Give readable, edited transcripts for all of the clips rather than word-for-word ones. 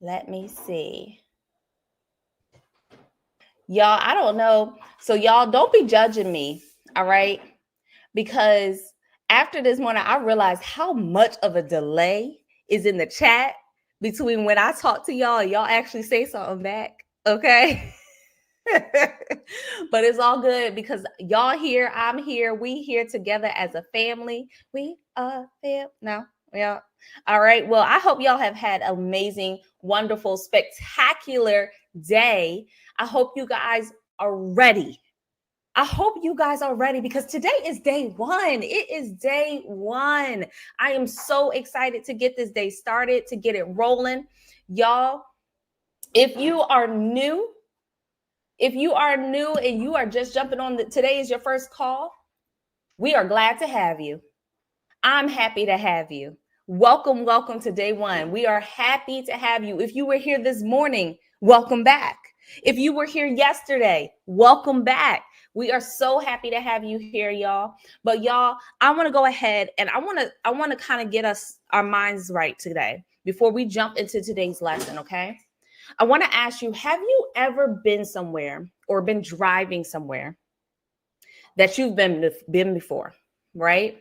Let me see. Y'all, I don't know. So y'all don't be judging me, all right? Because after this morning, I realized how much of a delay is in the chat between when I talk to y'all and y'all actually say something back. Okay. But it's all good because y'all here, I'm here, we here together as a family. We are fam. No, yeah. All right. Well, I hope y'all have had an amazing, wonderful, spectacular day. I hope you guys are ready. I hope you guys are ready because today is day one. It is day one. I am so excited to get this day started, to get it rolling. Y'all, if you are new and you are just jumping on, today is your first call, we are glad to have you. I'm happy to have you. Welcome to day one. We are happy to have you. If you were here this morning, welcome back. If you were here yesterday, welcome back. We are so happy to have you here, y'all. But y'all, I want to go ahead and I want to kind of get us our minds right today before we jump into today's lesson, okay? I want to ask you, have you ever been somewhere or been driving somewhere that you've been before, right?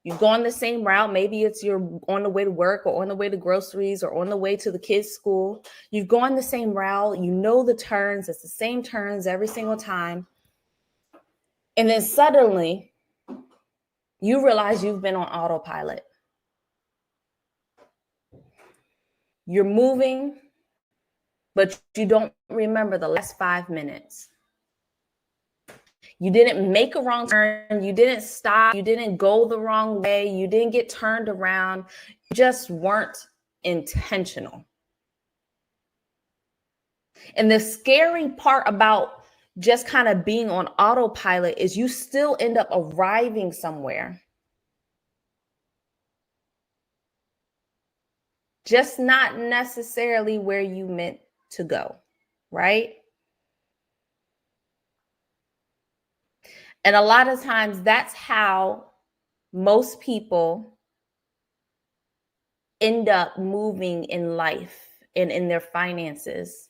You've gone the same route. Maybe it's you're on the way to work or on the way to groceries or on the way to the kids' school. You've gone the same route. You know the turns. It's the same turns every single time. And then suddenly you realize you've been on autopilot. You're moving, but you don't remember the last 5 minutes. You didn't make a wrong turn. You didn't stop. You didn't go the wrong way. You didn't get turned around. You just weren't intentional. And the scary part about just kind of being on autopilot is you still end up arriving somewhere, just not necessarily where you meant to go, right? And a lot of times that's how most people end up moving in life and in their finances,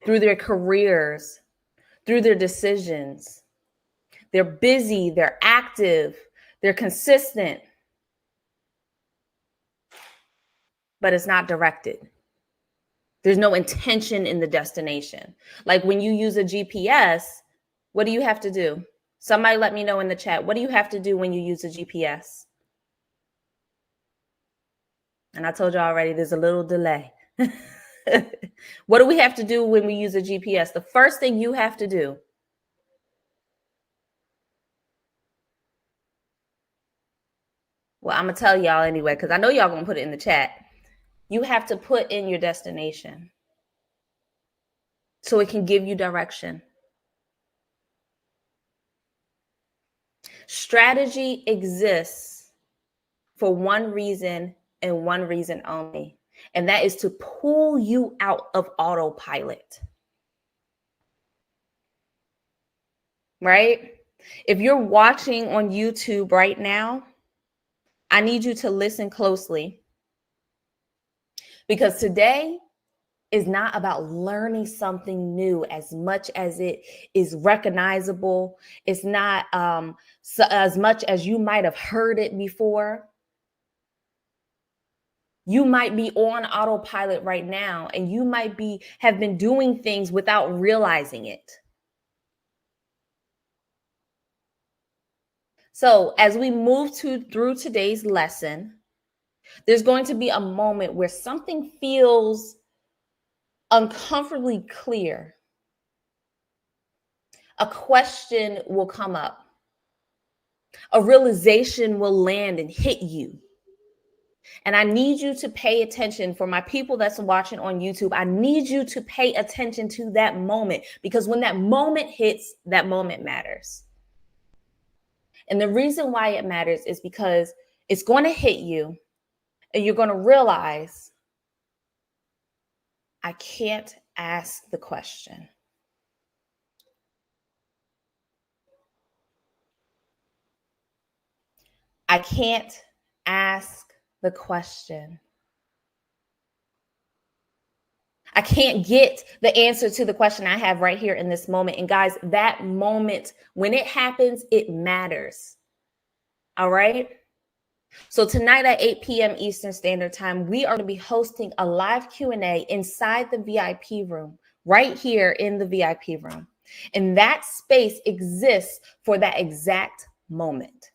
through their careers, through their decisions. They're busy, they're active, they're consistent, but it's not directed. There's no intention in the destination. Like when you use a GPS, what do you have to do? Somebody let me know in the chat. What do you have to do when you use a GPS? And I told you already, there's a little delay. What do we have to do when we use a GPS? The first thing you have to do. Well, I'm going to tell y'all anyway, because I know y'all going to put it in the chat. You have to put in your destination so it can give you direction. Strategy exists for one reason and one reason only, and that is to pull you out of autopilot. Right? If you're watching on YouTube right now, I need you to listen closely, because today is not about learning something new as much as it is recognizable. It's not as much as you might have heard it before. You might be on autopilot right now, and you might have been doing things without realizing it. So as we move through today's lesson, there's going to be a moment where something feels uncomfortably clear. A question will come up. A realization will land and hit you. And I need you to pay attention. For my people that's watching on YouTube, I need you to pay attention to that moment, because when that moment hits, that moment matters. And the reason why it matters is because it's going to hit you and you're going to realize, I can't ask the question. I can't ask the question. I can't get the answer to the question I have right here in this moment. And guys, that moment, when it happens, it matters. All right. So tonight at 8 p.m. Eastern Standard Time, we are going to be hosting a live Q&A inside the VIP room, right here in the VIP room. And that space exists for that exact moment,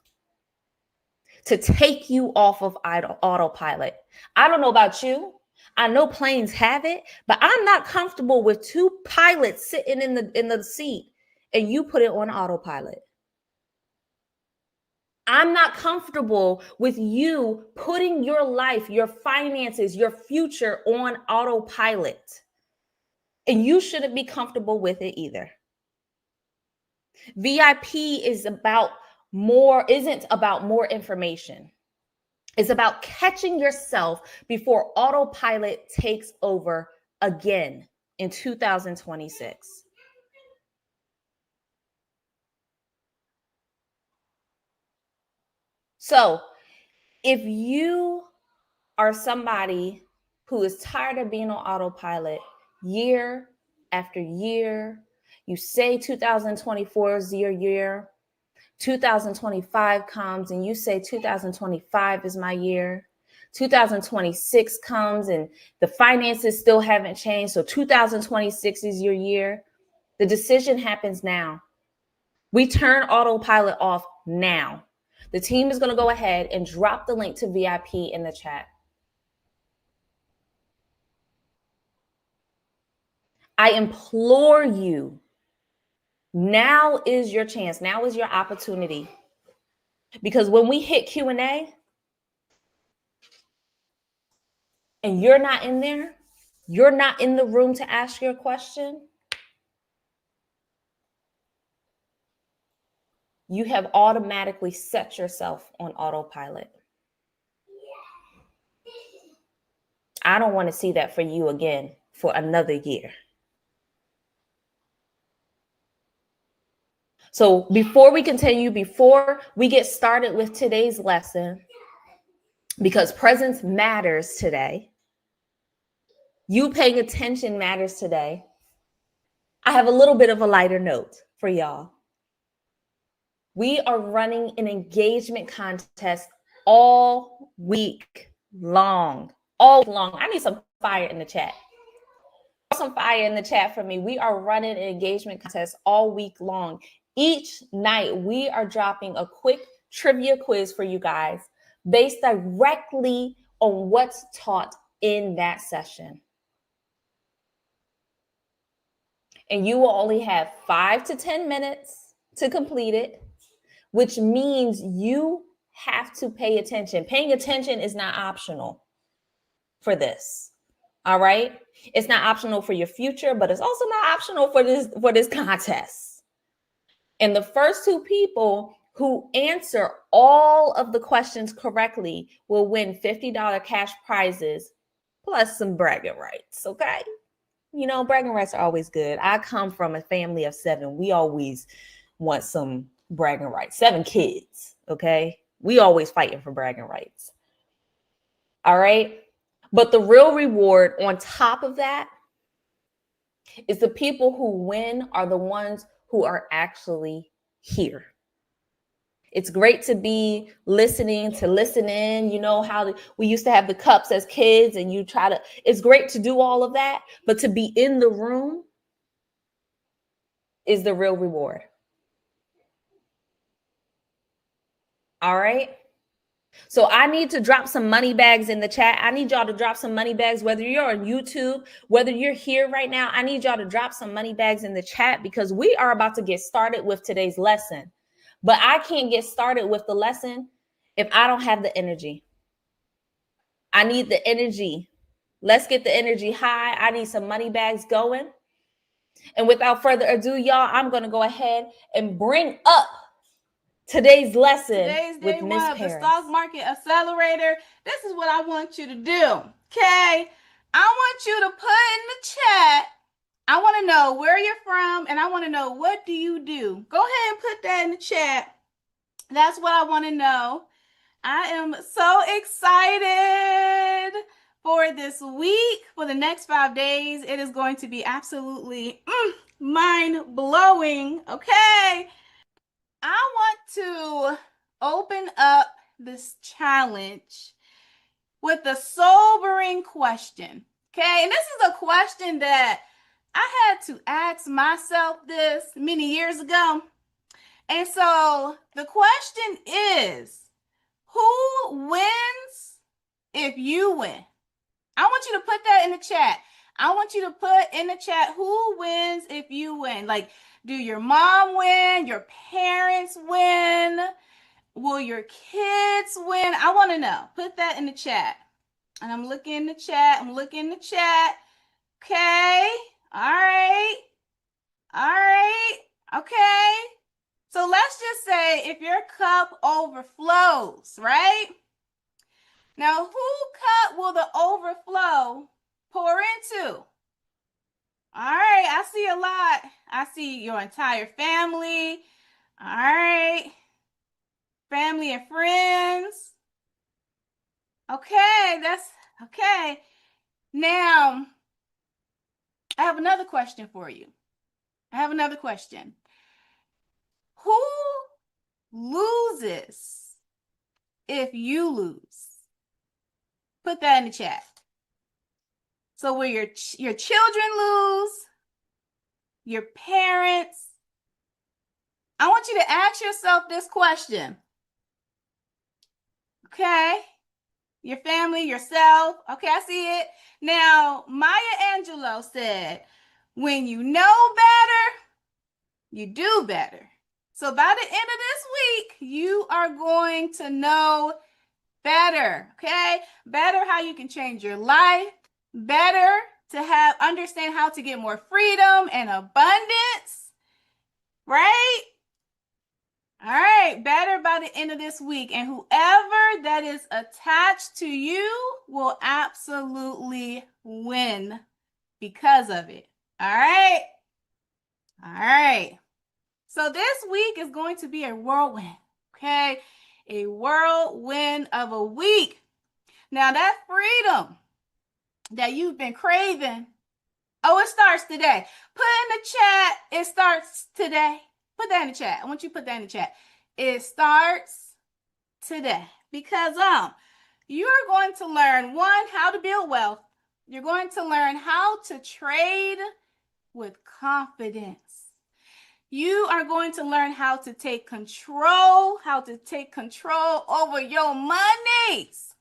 to take you off of autopilot. I don't know about you. I know planes have it, but I'm not comfortable with two pilots sitting in the seat and you put it on autopilot. I'm not comfortable with you putting your life, your finances, your future on autopilot. And you shouldn't be comfortable with it either. VIP isn't about more information. It's about catching yourself before autopilot takes over again in 2026. So if you are somebody who is tired of being on autopilot year after year, you say 2024 is your year, 2025 comes and you say 2025 is my year, 2026 comes and the finances still haven't changed, so 2026 is your year. The decision happens now. We turn autopilot off now. The team is going to go ahead and drop the link to VIP in the chat. I implore you, now is your chance. Now is your opportunity. Because when we hit Q&A and you're not in there, you're not in the room to ask your question, you have automatically set yourself on autopilot. I don't want to see that for you again for another year. So before we continue, before we get started with today's lesson, because presence matters today, you paying attention matters today, I have a little bit of a lighter note for y'all. We are running an engagement contest all week long. All week long. I need some fire in the chat. Some fire in the chat for me. We are running an engagement contest all week long. Each night, we are dropping a quick trivia quiz for you guys based directly on what's taught in that session. And you will only have 5 to 10 minutes to complete it, which means you have to pay attention. Paying attention is not optional for this. All right. It's not optional for your future, but it's also not optional for this contest. And the first two people who answer all of the questions correctly will win $50 cash prizes plus some bragging rights. Okay. You know, bragging rights are always good. I come from a family of 7. We always want some bragging rights. 7 kids. Okay. We always fighting for bragging rights. All right. But the real reward on top of that is the people who win are the ones who are actually here. It's great to be listening, to listen in. You know how we used to have the cups as kids and it's great to do all of that. But to be in the room is the real reward. All right. So I need to drop some money bags in the chat. I need y'all to drop some money bags, whether you're on YouTube, whether you're here right now. I need y'all to drop some money bags in the chat because we are about to get started with today's lesson. But I can't get started with the lesson if I don't have the energy. I need the energy. Let's get the energy high. I need some money bags going. And without further ado, y'all, I'm going to go ahead and bring up today's lesson. Today's day one of the stock market accelerator. This is what I want you to do. Okay. I want you to put in the chat. I want to know where you're from and I want to know what do you do. Go ahead and put that in the chat. That's what I want to know. I am so excited for for this week, for the next 5 days. It is going to be absolutely mind-blowing, okay? I want to open up this challenge with a sobering question, okay? And this is a question that I had to ask myself this many years ago. And so the question is, who wins if you win? I want you to put that in the chat. I want you to put in the chat, who wins if you win? Like, do your mom win? Your parents win? Will your kids win? I want to know. Put that in the chat. And I'm looking in the chat. I'm looking in the chat. Okay. All right. All right. Okay. So let's just say if your cup overflows, right? Now, who cup will the overflow pour into? All right, I see a lot. I see your entire family. All right. Family and friends. Okay, that's okay. Now, I have another question for you. I have another question. Who loses if you lose? Put that in the chat. So will your children lose? Your parents? I want you to ask yourself this question. Okay? Your family, yourself. Okay, I see it. Now, Maya Angelou said, when you know better, you do better. So by the end of this week, you are going to know better, okay? Better how you can change your life, better to understand how to get more freedom and abundance, right? All right, better by the end of this week. And whoever that is attached to you will absolutely win because of it. All right? All right. So this week is going to be a whirlwind, okay? A whirlwind of a week. Now that freedom that you've been craving, it starts today. Put in the chat, it starts today. Put that in the chat. I want you to put that in the chat. It starts today because you're going to learn, one, how to build wealth. You're going to learn how to trade with confidence. You are going to learn how to take control over your monies.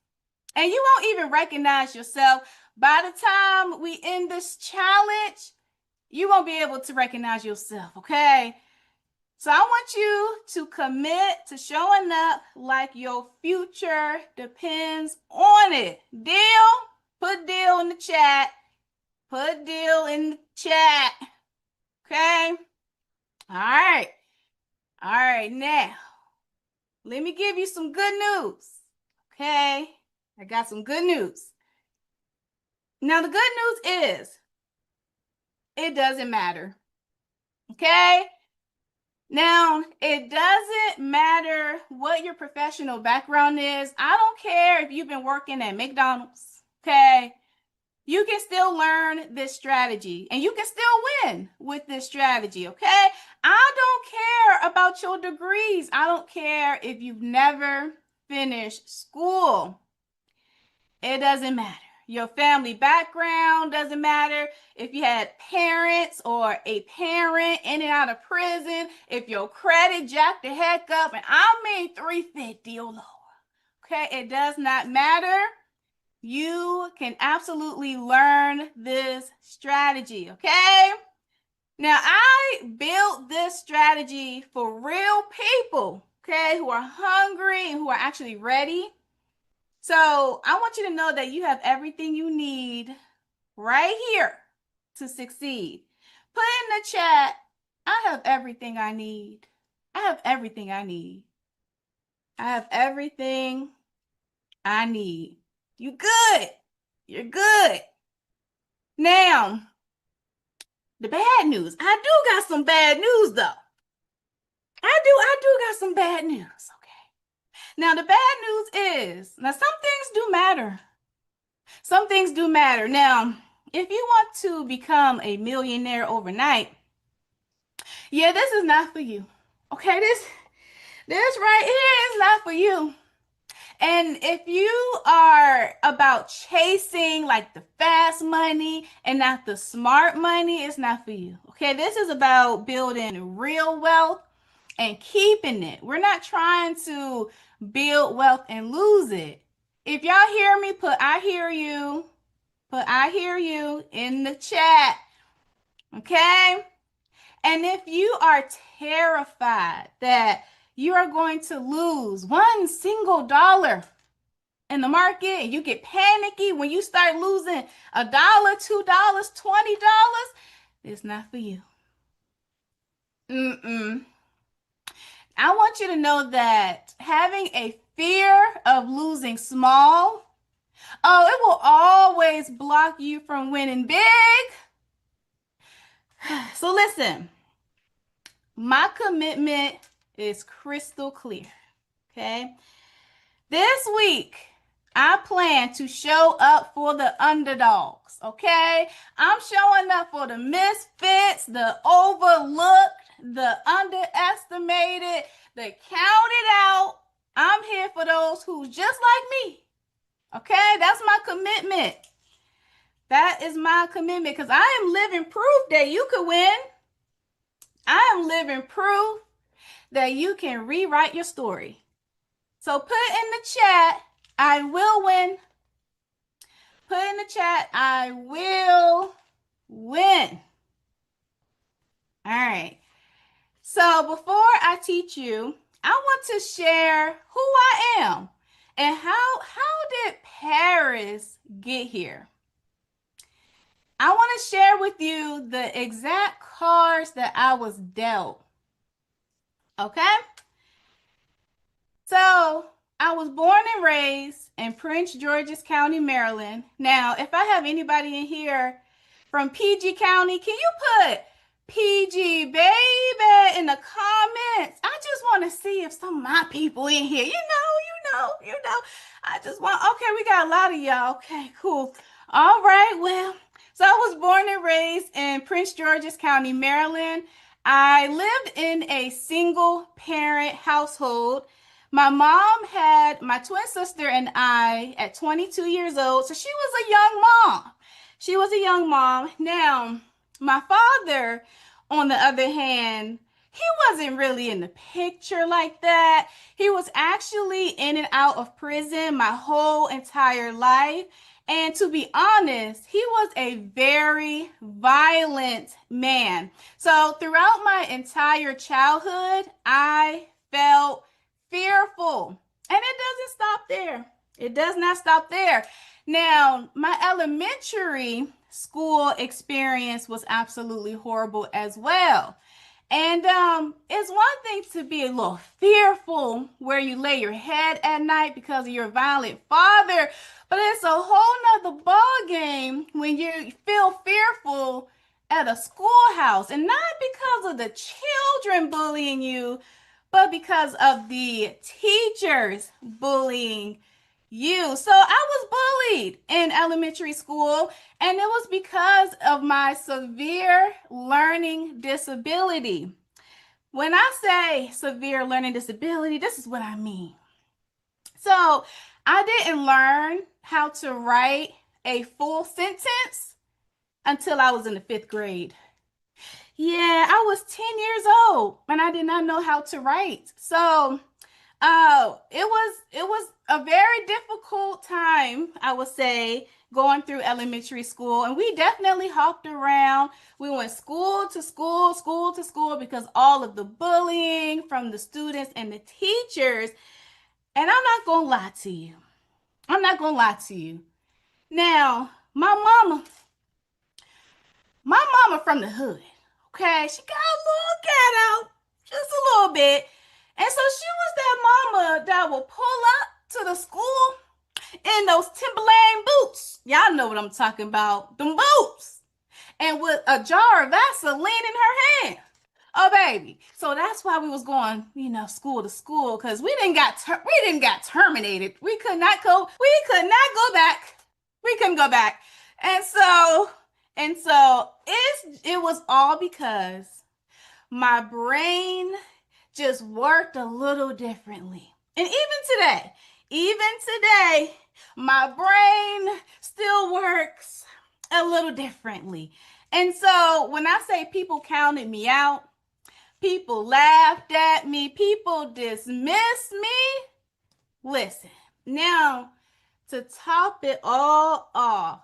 And you won't even recognize yourself. By the time we end this challenge, you won't be able to recognize yourself, okay? So I want you to commit to showing up like your future depends on it. Deal? Put deal in the chat. Put deal in the chat. Okay? All right. All right. Now, let me give you some good news. Okay? I got some good news. Now, the good news is it doesn't matter. Okay? Now, it doesn't matter what your professional background is. I don't care if you've been working at McDonald's, okay? You can still learn this strategy and you can still win with this strategy, okay? I don't care about your degrees. I don't care if you've never finished school. It doesn't matter. Your family background doesn't matter. If you had parents or a parent in and out of prison, if your credit jacked the heck up, and I mean 350 or lower, okay? It does not matter. You can absolutely learn this strategy, okay? Now, I built this strategy for real people, okay, who are hungry and who are actually ready. So I want you to know that you have everything you need right here to succeed. Put in the chat, I have everything I need. I have everything I need. I have everything I need. You good. You're good. Now, the bad news. I do got some bad news though. I do got some bad news, okay? Now, the bad news is, now some things do matter. Some things do matter. Now, if you want to become a millionaire overnight, yeah, this is not for you. Okay, this right here is not for you. And if you are about chasing like the fast money and not the smart money, it's not for you. Okay, this is about building real wealth and keeping it. We're not trying to build wealth and lose it. If y'all hear me, put I hear you. Put I hear you in the chat. Okay? And if you are terrified that you are going to lose one single dollar in the market and you get panicky when you start losing $1, $2, $20, it's not for you. I want you to know that having a fear of losing small, it will always block you from winning big. So listen, my commitment is crystal clear. Okay. This week, I plan to show up for the underdogs. Okay. I'm showing up for the misfits, the overlooked, the underestimated, the counted out. I'm here for those who's just like me. Okay. That's my commitment. That is my commitment because I am living proof that you could win. I am living proof that you can rewrite your story. So put in the chat, I will win. Put in the chat, I will win. All right. So before I teach you, I want to share who I am and how did Paris get here. I want to share with you the exact cards that I was dealt. Okay? So I was born and raised in Prince George's County, Maryland. Now, if I have anybody in here from PG County, can you put PG baby in the comments? I just want to see if some of my people in here, you know. I just want, okay, we got a lot of y'all. Okay, cool. All right, well, so I was born and raised in Prince George's County, Maryland. I lived in a single parent household. My mom had my twin sister and I at 22 years old. So she was a young mom. She was a young mom. Now, my father, on the other hand, he wasn't really in the picture like that. He was actually in and out of prison my whole entire life. And to be honest, he was a very violent man. So throughout my entire childhood, I felt fearful. And it doesn't stop there. It does not stop there. Now, my elementary school experience was absolutely horrible as well. And it's one thing to be a little fearful where you lay your head at night because of your violent father, but it's a whole nother ball game when you feel fearful at a schoolhouse, and not because of the children bullying you, but because of the teachers bullying you. So I was bullied in elementary school, and it was because of my severe learning disability. When I say severe learning disability, this is what I mean. So I didn't learn how to write a full sentence until I was in the 5th grade. Yeah, I was 10 years old and I did not know how to write. So it was a very difficult time, I would say, going through elementary school. And we definitely hopped around. We went school to school, school to school, because all of the bullying from the students and the teachers. And I'm not going to lie to you. I'm not going to lie to you. Now, my mama from the hood, okay? She got a little ghetto, just a little bit. And so she was that mama that would pull up to the school in those Timberland boots. Y'all know what I'm talking about, them boots. And with a jar of Vaseline in her hand. Oh, baby. So that's why we was going, school to school, because we didn't got terminated. We could not go back. We couldn't can go back. And so it was all because my brain just worked a little differently. And even today, my brain still works a little differently. And so when I say people counted me out, people laughed at me, people dismissed me, listen, now to top it all off,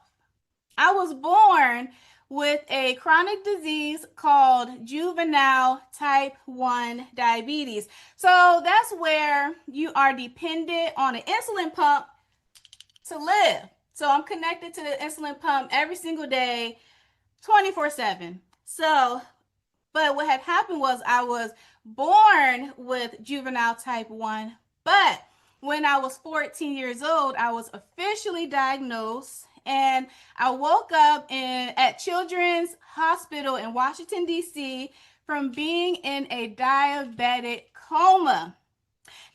I was born with a chronic disease called juvenile type 1 diabetes. So that's where you are dependent on an insulin pump to live. So I'm connected to the insulin pump every single day, 24/7. But what had happened was I was born with juvenile type 1, but when I was 14 years old, I was officially diagnosed, and I woke up at Children's Hospital in Washington, D.C. from being in a diabetic coma.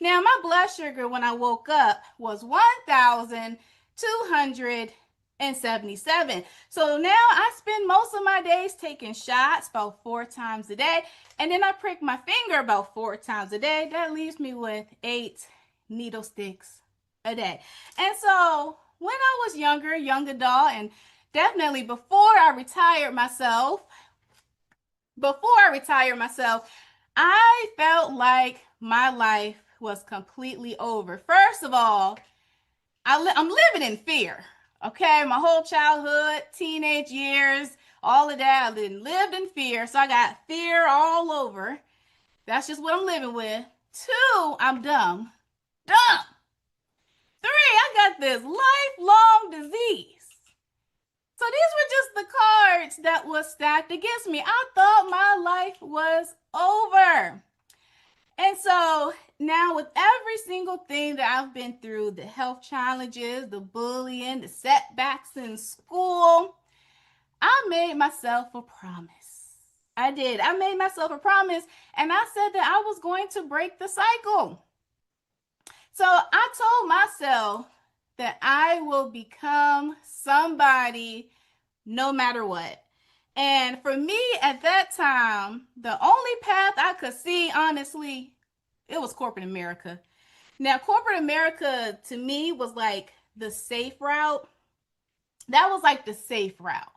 Now, my blood sugar when I woke up was 1,277. So now I spend most of my days taking shots about 4 times a day, and then I prick my finger about 4 times a day. That leaves me with 8 needle sticks a day. And so when I was younger, young adult, and definitely before I retired myself, I felt like my life was completely over. First of all, I'm living in fear. Okay, my whole childhood, teenage years, all of that, I lived in fear. So I got fear all over. That's just what I'm living with. 2, I'm dumb. Dumb. 3, I got this lifelong disease. So these were just the cards that was stacked against me. I thought my life was over. And so now with every single thing that I've been through, the health challenges, the bullying, the setbacks in school, I made myself a promise. I did. I made myself a promise, and I said that I was going to break the cycle. So I told myself that I will become somebody no matter what. And for me at that time, the only path I could see, honestly, it was corporate America. Now, corporate America to me was like the safe route. That was like the safe route.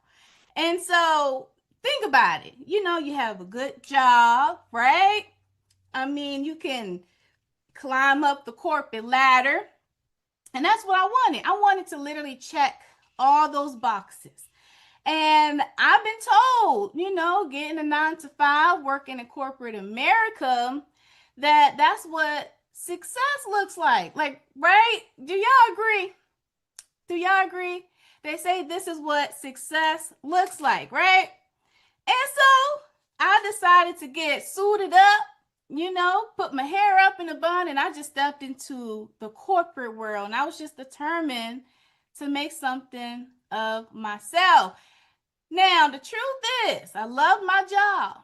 And so think about it. You have a good job, right? I mean, you can climb up the corporate ladder. And that's what I wanted. I wanted to literally check all those boxes. And I've been told, getting a 9 to 5, working in corporate America, that's what success looks like. Like, right? Do y'all agree? They say this is what success looks like, right? And so I decided to get suited up, put my hair up in a bun, and I just stepped into the corporate world. And I was just determined to make something of myself. Now, the truth is, I love my job,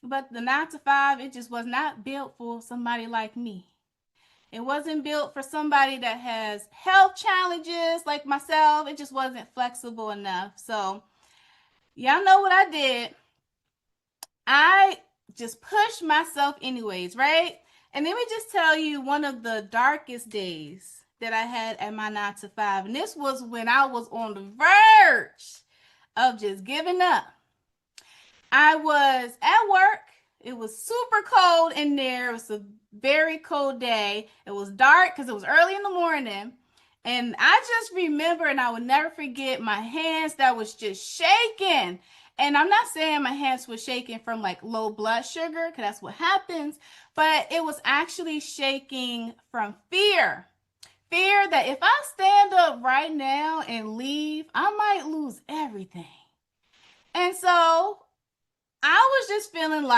but the 9 to 5, it just was not built for somebody like me. It wasn't built for somebody that has health challenges like myself. It just wasn't flexible enough. So, y'all know what I did. I just pushed myself anyways, right? And let me just tell you one of the darkest days that I had at my 9 to 5. And this was when I was on the verge of just giving up. I was at work. It was super cold in there. It was a very cold day. It was dark because it was early in the morning. And I just remember, and I will never forget, my hands that was just shaking. And I'm not saying my hands were shaking from like low blood sugar, because that's what happens, but it was actually shaking from fear. Fear that if I stand up right now and leave, I might lose everything. And so I was just feeling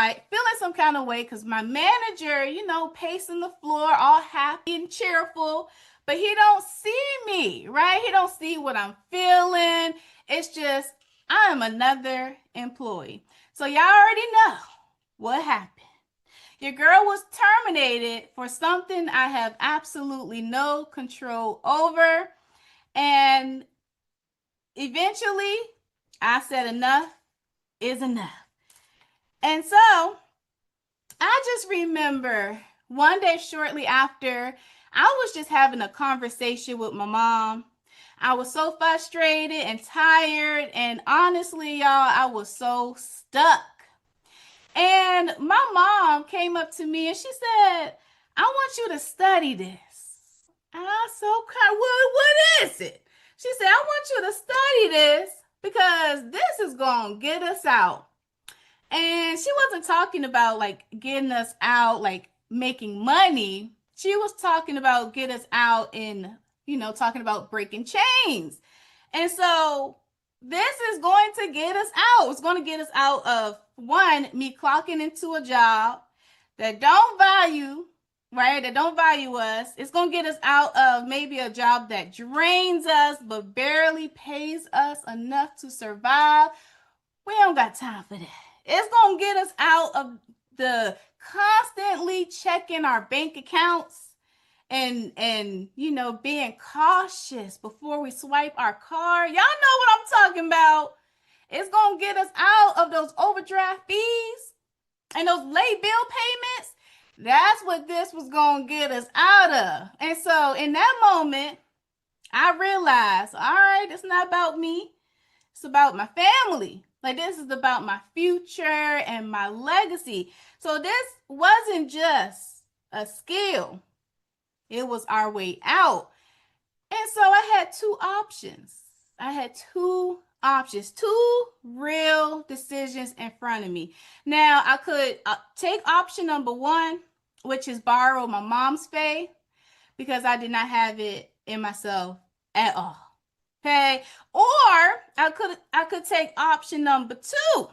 some kind of way, because my manager, pacing the floor, all happy and cheerful, but he don't see me, right? He don't see what I'm feeling. It's just, I am another employee. So y'all already know what happened. Your girl was terminated for something I have absolutely no control over. And eventually I said enough is enough. And so I just remember one day shortly after, I was just having a conversation with my mom. I was so frustrated and tired, and honestly, y'all, I was so stuck. And my mom came up to me and she said, I want you to study this. And I said, okay, what is it? She said, I want you to study this because this is going to get us out. And she wasn't talking about like getting us out, like making money. She was talking about get us out in, talking about breaking chains. And so this is going to get us out. It's going to get us out of one, me clocking into a job that don't value, right? That don't value us. It's going to get us out of maybe a job that drains us but barely pays us enough to survive. We don't got time for that. It's going to get us out of the constantly checking our bank accounts and being cautious before we swipe our card. Y'all know what I'm talking about. It's going to get us out of those overdraft fees and those late bill payments. That's what this was going to get us out of. And so in that moment, I realized, all right, it's not about me. It's about my family. Like, this is about my future and my legacy. So this wasn't just a skill. It was our way out. And so I had two options. Two real decisions in front of me. Now, I could take option number one, which is borrow my mom's faith, because I did not have it in myself at all. Okay, or I could take option number two.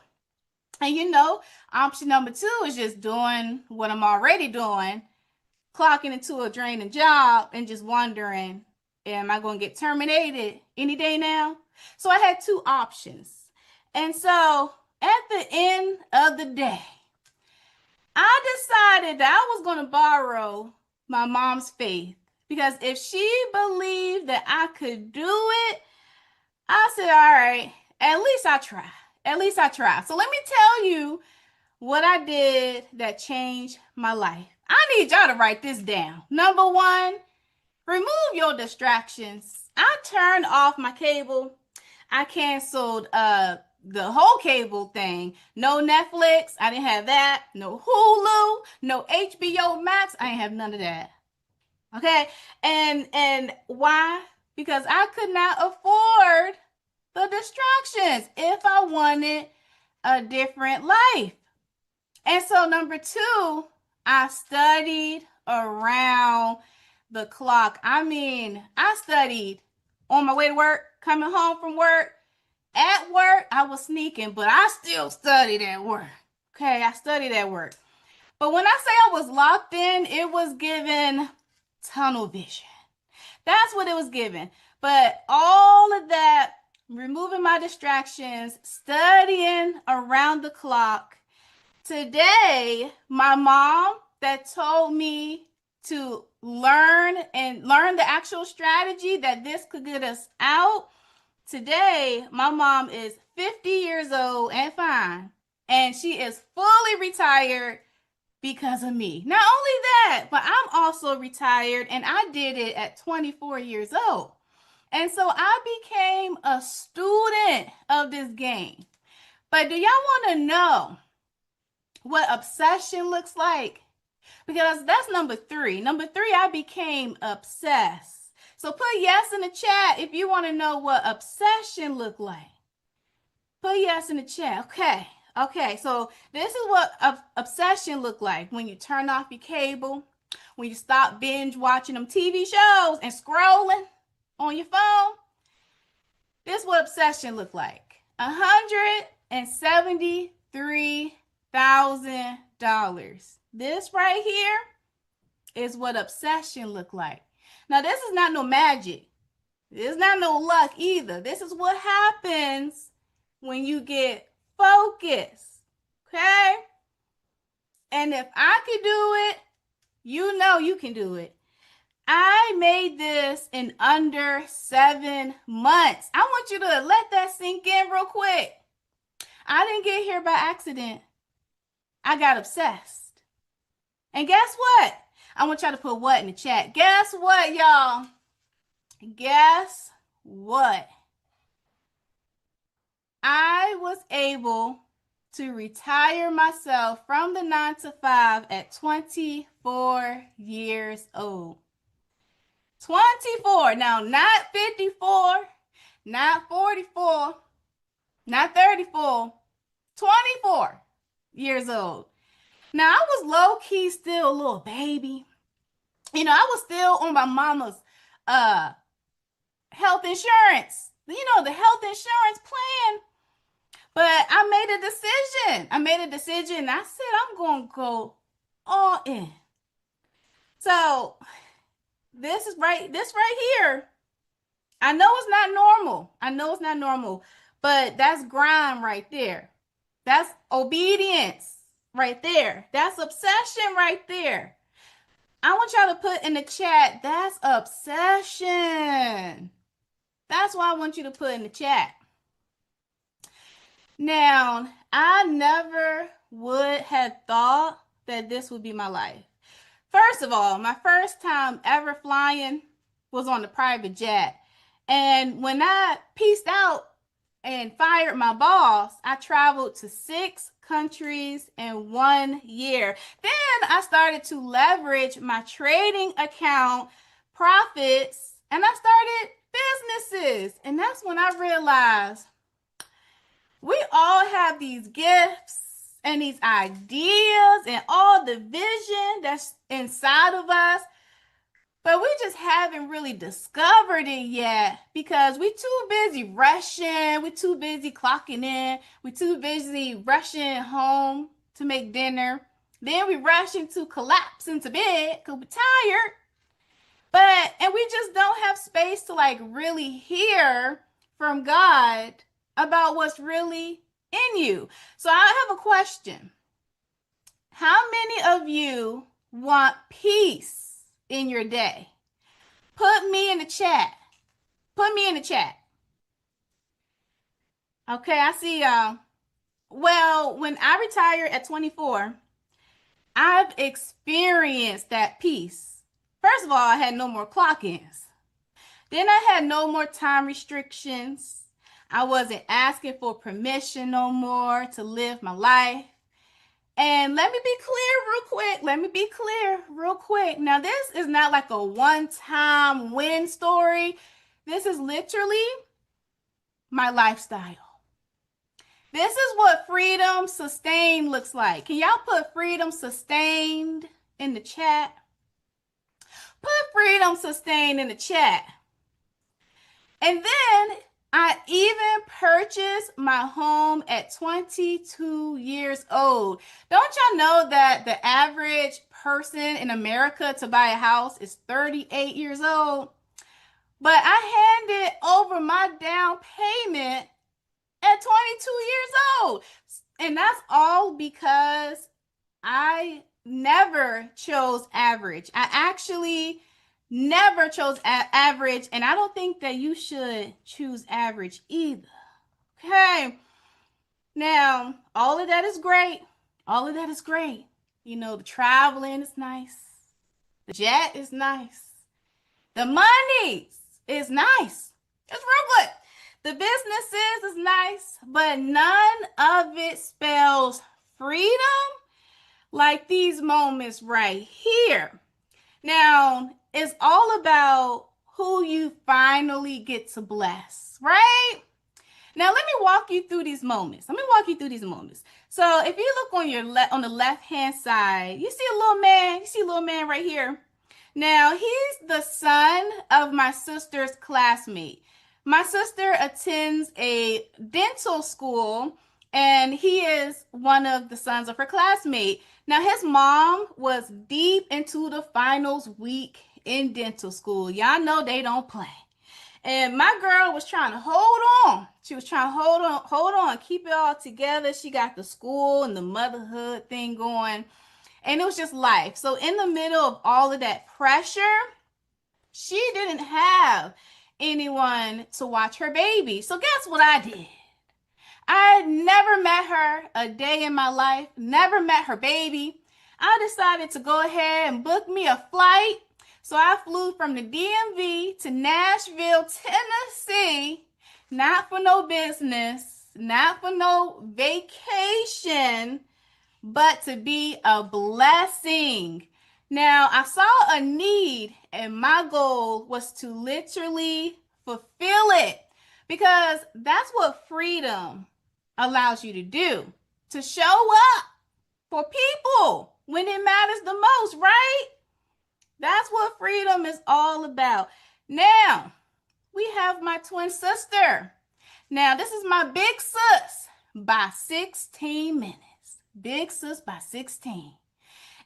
And option number two is just doing what I'm already doing, clocking into a draining job and just wondering, am I going to get terminated any day now? So I had two options. And so at the end of the day, I decided that I was going to borrow my mom's faith, because if she believed that I could do it, I said, all right, at least I try. So let me tell you what I did that changed my life. I need y'all to write this down. Number one, remove your distractions. I turned off my cable. I canceled the whole cable thing. No Netflix. I didn't have that. No Hulu. No HBO Max. I didn't have none of that. Okay? And why? Because I could not afford the distractions if I wanted a different life. And so number two, I studied around the clock. I mean, I studied on my way to work, coming home from work. At work, I was sneaking, but I still studied at work. Okay, I studied at work. But when I say I was locked in, it was given tunnel vision. That's what it was given. But all of that, removing my distractions, studying around the clock. Today, my mom that told me to learn the actual strategy that this could get us out. Today, my mom is 50 years old and fine, and she is fully retired because of me. Not only that, but I'm also retired, and I did it at 24 years old. And so I became a student of this game. But do y'all want to know what obsession looks like? Because that's number three. Number three, I became obsessed. So put yes in the chat if you want to know what obsession look like. Put yes in the chat. Okay, so this is what obsession look like. When you turn off your cable, when you stop binge watching them TV shows and scrolling on your phone. This is what obsession look like. $173,000. This right here is what obsession look like. Now, this is not no magic. This is not no luck either. This is what happens when you get focused. Okay? And if I could do it, you know you can do it. I made this in under 7 months. I want you to let that sink in real quick. I didn't get here by accident. I got obsessed. And guess what? I want y'all to put what in the chat. Guess what, y'all? Guess what? I was able to retire myself from the 9 to 5 at 24 years old. 24. Now, not 54, not 44, not 34, 24 years old. Now, I was low-key still a little baby. You know, I was still on my mama's health insurance. You know, the health insurance plan. But I made a decision. And I said, I'm going to go all in. So, this right here. I know it's not normal. But that's grind right there. That's obedience right there. That's obsession right there. I want y'all to put in the chat, that's obsession. That's what I want you to put in the chat. Now, I never would have thought that this would be my life. First of all, my first time ever flying was on the private jet. And when I peaced out and fired my boss, I traveled to 6 countries in 1 year. Then I started to leverage my trading account profits and I started businesses. And that's when I realized we all have these gifts and these ideas and all the vision that's inside of us, but we just haven't really discovered it yet because we too busy rushing, we too busy clocking in, we too busy rushing home to make dinner. Then we rush into collapse into bed because we're tired. And we just don't have space to like really hear from God about what's really in you. So I have a question. How many of you want peace in your day? Put me in the chat. Put me in the chat. Okay, I see y'all. Well, when I retired at 24, I've experienced that peace. First of all, I had no more clock-ins. Then I had no more time restrictions. I wasn't asking for permission no more to live my life. And let me be clear real quick. Now, this is not like a one-time win story. This is literally my lifestyle. This is what freedom sustained looks like. Can y'all put freedom sustained in the chat? Put freedom sustained in the chat. And then I even purchased my home at 22 years old. Don't y'all know that the average person in America to buy a house is 38 years old? But I handed over my down payment at 22 years old. And that's all because I never chose average. I actually never chose average, and I don't think that you should choose average either. Okay. Now, all of that is great. You know, the traveling is nice. The jet is nice. The money is nice. It's real good. The businesses is nice, but none of it spells freedom like these moments right here. Now, it's all about who you finally get to bless, right? Now, let me walk you through these moments. So, if you look on the left-hand side, you see a little man. You see a little man right here. Now, he's the son of my sister's classmate. My sister attends a dental school, and he is one of the sons of her classmate. Now, his mom was deep into the finals week in dental school. Y'all know they don't play. And my girl was trying to hold on. She was trying to hold on, keep it all together. She got the school and the motherhood thing going. And it was just life. So in the middle of all of that pressure, She didn't have anyone to watch her baby. So guess what I did? I never met her a day in my life, never met her baby. I decided to go ahead and book me a flight. So I flew from the DMV to Nashville, Tennessee, not for no business, not for no vacation, but to be a blessing. Now, I saw a need, and my goal was to literally fulfill it because that's what freedom allows you to do, to show up for people when it matters the most, right? That's what freedom is all about. Now, we have my twin sister. Now, this is my big sis by 16 minutes. Big sis by 16.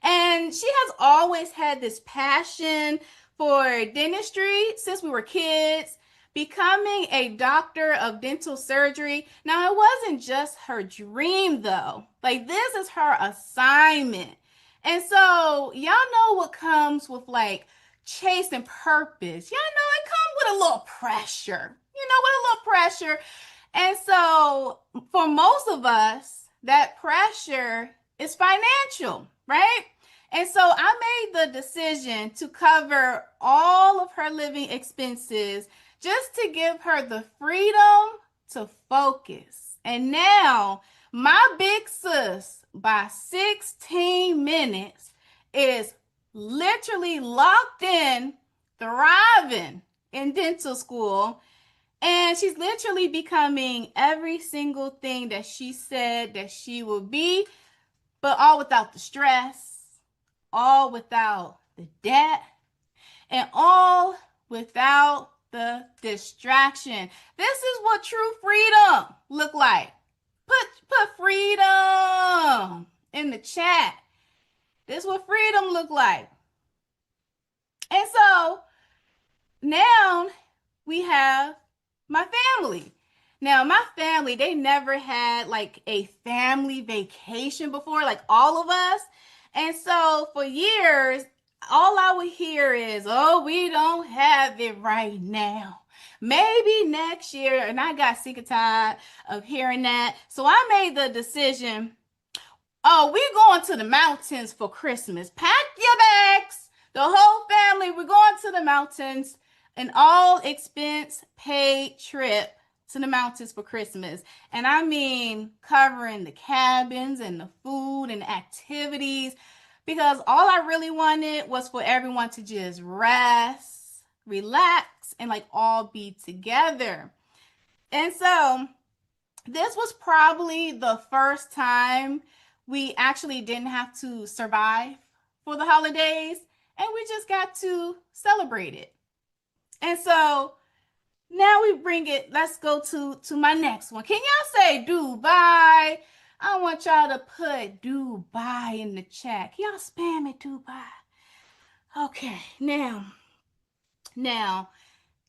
And she has always had this passion for dentistry since we were kids, becoming a doctor of dental surgery. Now, it wasn't just her dream, though. Like, this is her assignment. And so, y'all know what comes with like chasing purpose. Y'all know it comes with a little pressure. With a little pressure. And so, for most of us, that pressure is financial, right? And so I made the decision to cover all of her living expenses just to give her the freedom to focus. And now, my big sis, by 16 minutes, is literally locked in, thriving in dental school. And she's literally becoming every single thing that she said that she would be, but all without the stress, all without the debt, and all without the distraction. This is what true freedom look like. Put freedom in the chat. This is what freedom look like. And so now we have my family. Now, my family, they never had like a family vacation before, like all of us. And so for years, all I would hear is, oh, we don't have it right now. Maybe next year. And I got sick and tired of hearing that. So I made the decision, oh, we're going to the mountains for Christmas. Pack your bags. The whole family, we're going to the mountains. An all expense paid trip to the mountains for Christmas. And I mean covering the cabins and the food and the activities, because all I really wanted was for everyone to just rest, relax, and like all be together. And so this was probably the first time we actually didn't have to survive for the holidays, and we just got to celebrate it. And so now we bring it, let's go to my next one. Can y'all say Dubai? I want y'all to put Dubai in the chat. Can y'all spam it, Dubai? Okay, now,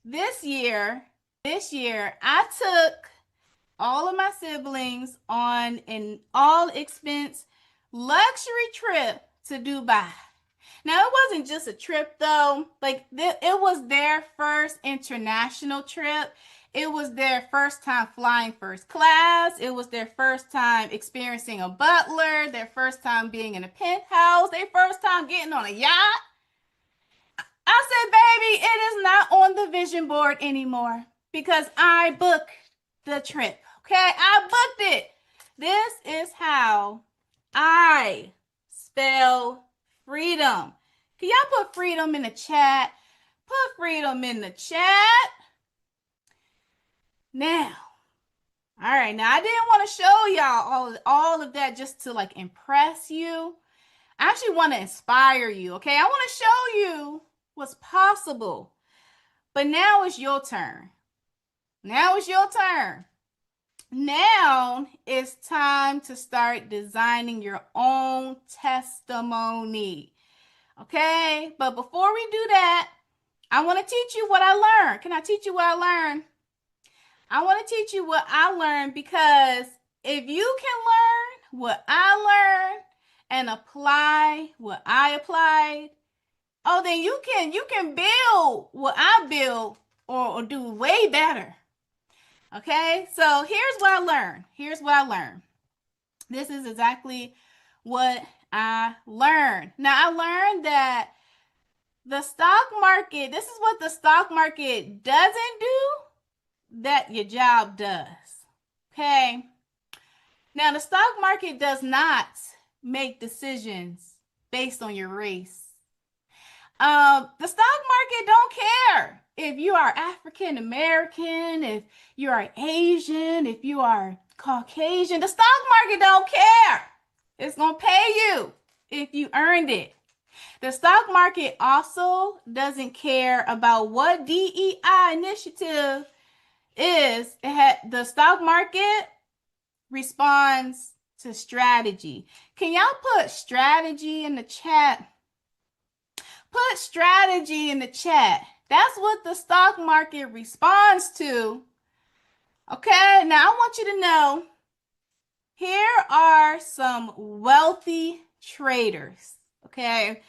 this year, I took all of my siblings on an all expense luxury trip to Dubai. Now, it wasn't just a trip though. Like, it was their first international trip. It was their first time flying first class. It was their first time experiencing a butler, their first time being in a penthouse, their first time getting on a yacht. I said, baby, it is not on the vision board anymore because I booked the trip. Okay, I booked it. This is how I spell freedom. Can y'all put freedom in the chat? Put freedom in the chat. Now, all right, now I didn't want to show y'all all of that just to like impress you. I actually want to inspire you, okay? I want to show you what's possible. But now it's your turn. Now it's your turn. Now it's time to start designing your own testimony. Okay? But before we do that, I want to teach you what I learned. Can I teach you what I learned? I want to teach you what I learned, because if you can learn what I learned and apply what I applied, oh, then you can build what I build or do way better. Okay, so here's what I learned. Here's what I learned. This is exactly what I learned. Now I learned that the stock market, this is what the stock market doesn't do that your job does. Okay. Now the stock market does not make decisions based on your race. The stock market don't care if you are African American, if you are Asian, if you are Caucasian. The stock market don't care. It's gonna pay you if you earned it. The stock market also doesn't care about what DEI initiative is. The stock market responds to strategy. Can y'all put strategy in the chat? Put strategy in the chat. That's what the stock market responds to. Okay, now I want you to know, here are some wealthy traders. Okay,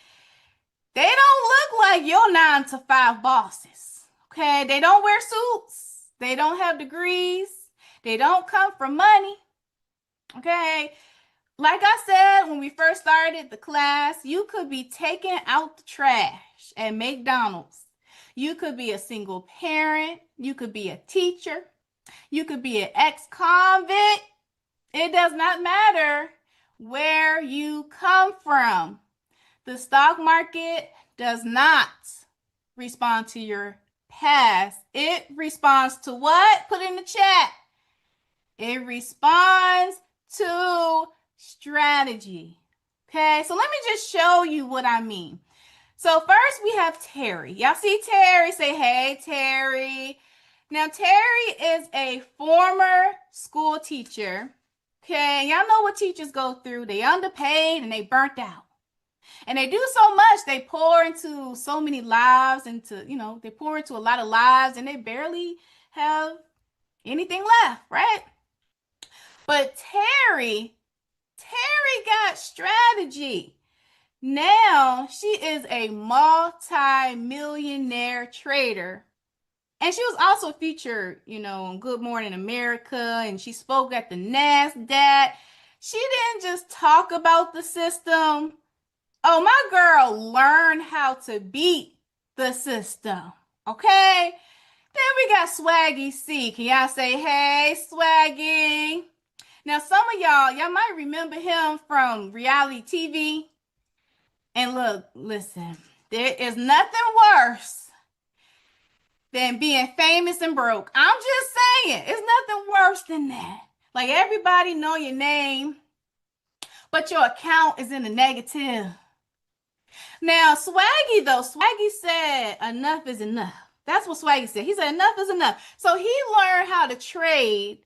they don't look like your 9-to-5 bosses. Okay, they don't wear suits. They don't have degrees. They don't come from money. Okay, like I said when we first started the class, you could be taking out the trash at McDonald's. You could be a single parent. You could be a teacher. You could be an ex-convict. It does not matter where you come from. The stock market does not respond to your past. It responds to what? Put in the chat. It responds to strategy. Okay, so let me just show you what I mean. So first we have Terry. Y'all see Terry? Say, hey, Terry. Now, Terry is a former school teacher. Okay, y'all know what teachers go through. They underpaid and they burnt out. And they do so much. They pour into so many lives, they pour into a lot of lives and they barely have anything left, right? But Terry got strategy. Now she is a multi-millionaire trader. And she was also featured, on Good Morning America, and she spoke at the NASDAQ. She didn't just talk about the system. Oh, my girl learned how to beat the system. Okay? Then we got Swaggy C. Can y'all say, hey, Swaggy? Now, some of y'all might remember him from reality TV. And look, listen, there is nothing worse than being famous and broke. I'm just saying, it's nothing worse than that. Like, everybody know your name, but your account is in the negative. Now, Swaggy said, enough is enough. That's what Swaggy said. He said, enough is enough. So he learned how to trade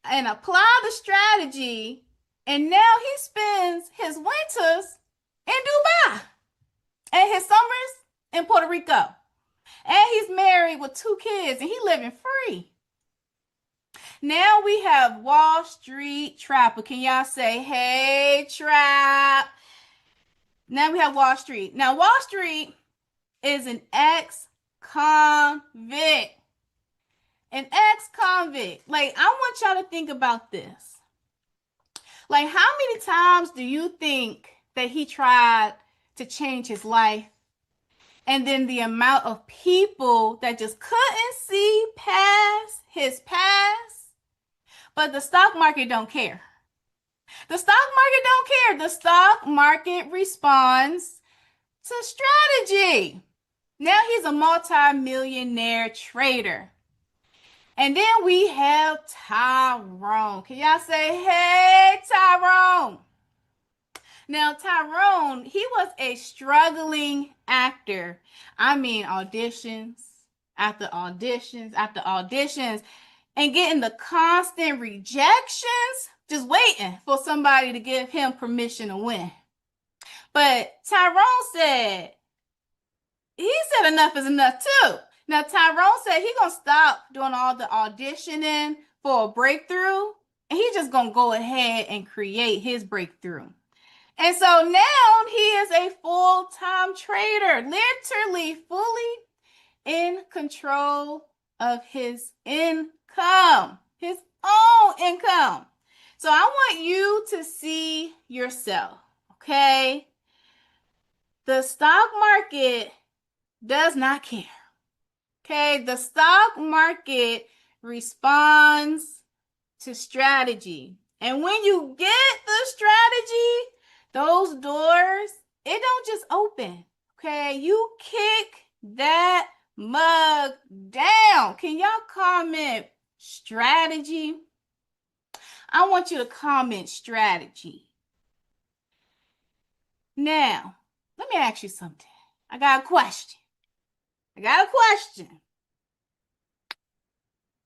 and apply the strategy, and now he spends his winters in Dubai and his summers in Puerto Rico. And he's married with 2 kids and he's living free. Now we have Wall Street Trapper. Can y'all say, hey, Trap? Now we have Wall Street. Now, Wall Street is an ex-convict. An ex-convict. Like, I want y'all to think about this. Like, how many times do you think that he tried to change his life? And then the amount of people that just couldn't see past his past. But the stock market don't care. The stock market don't care. The stock market responds to strategy. Now he's a multi-millionaire trader. And then we have Tyrone. Can y'all say, hey, Tyrone? Now, Tyrone, he was a struggling actor. I mean, auditions after auditions after auditions, and getting the constant rejections, just waiting for somebody to give him permission to win. But Tyrone said, enough is enough too. Now, Tyrone said he's going to stop doing all the auditioning for a breakthrough, and he's just going to go ahead and create his breakthrough. And so now he is a full-time trader, literally fully in control of his income, his own income. So I want you to see yourself, okay? The stock market does not care. Okay, the stock market responds to strategy. And when you get the strategy, those doors, it don't just open. Okay, you kick that mug down. Can y'all comment strategy? I want you to comment strategy. Now, let me ask you something. I got a question.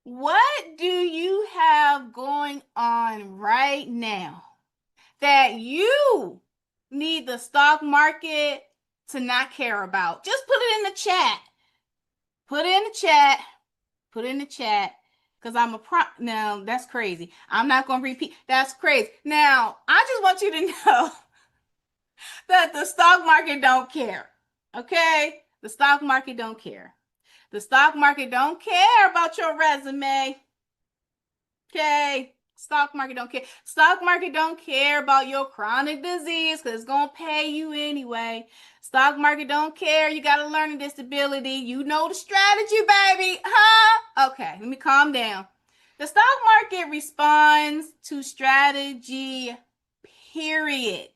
What do you have going on right now that you need the stock market to not care about? Just put it in the chat. Put it in the chat. Because now that's crazy. I'm not going to repeat. That's crazy. Now, I just want you to know that the stock market don't care. Okay? The stock market don't care. The stock market don't care about your resume. Okay? Stock market don't care. Stock market don't care about your chronic disease because it's going to pay you anyway. Stock market don't care. You got a learning disability. You know the strategy, baby. Huh? Okay, let me calm down. The stock market responds to strategy, period.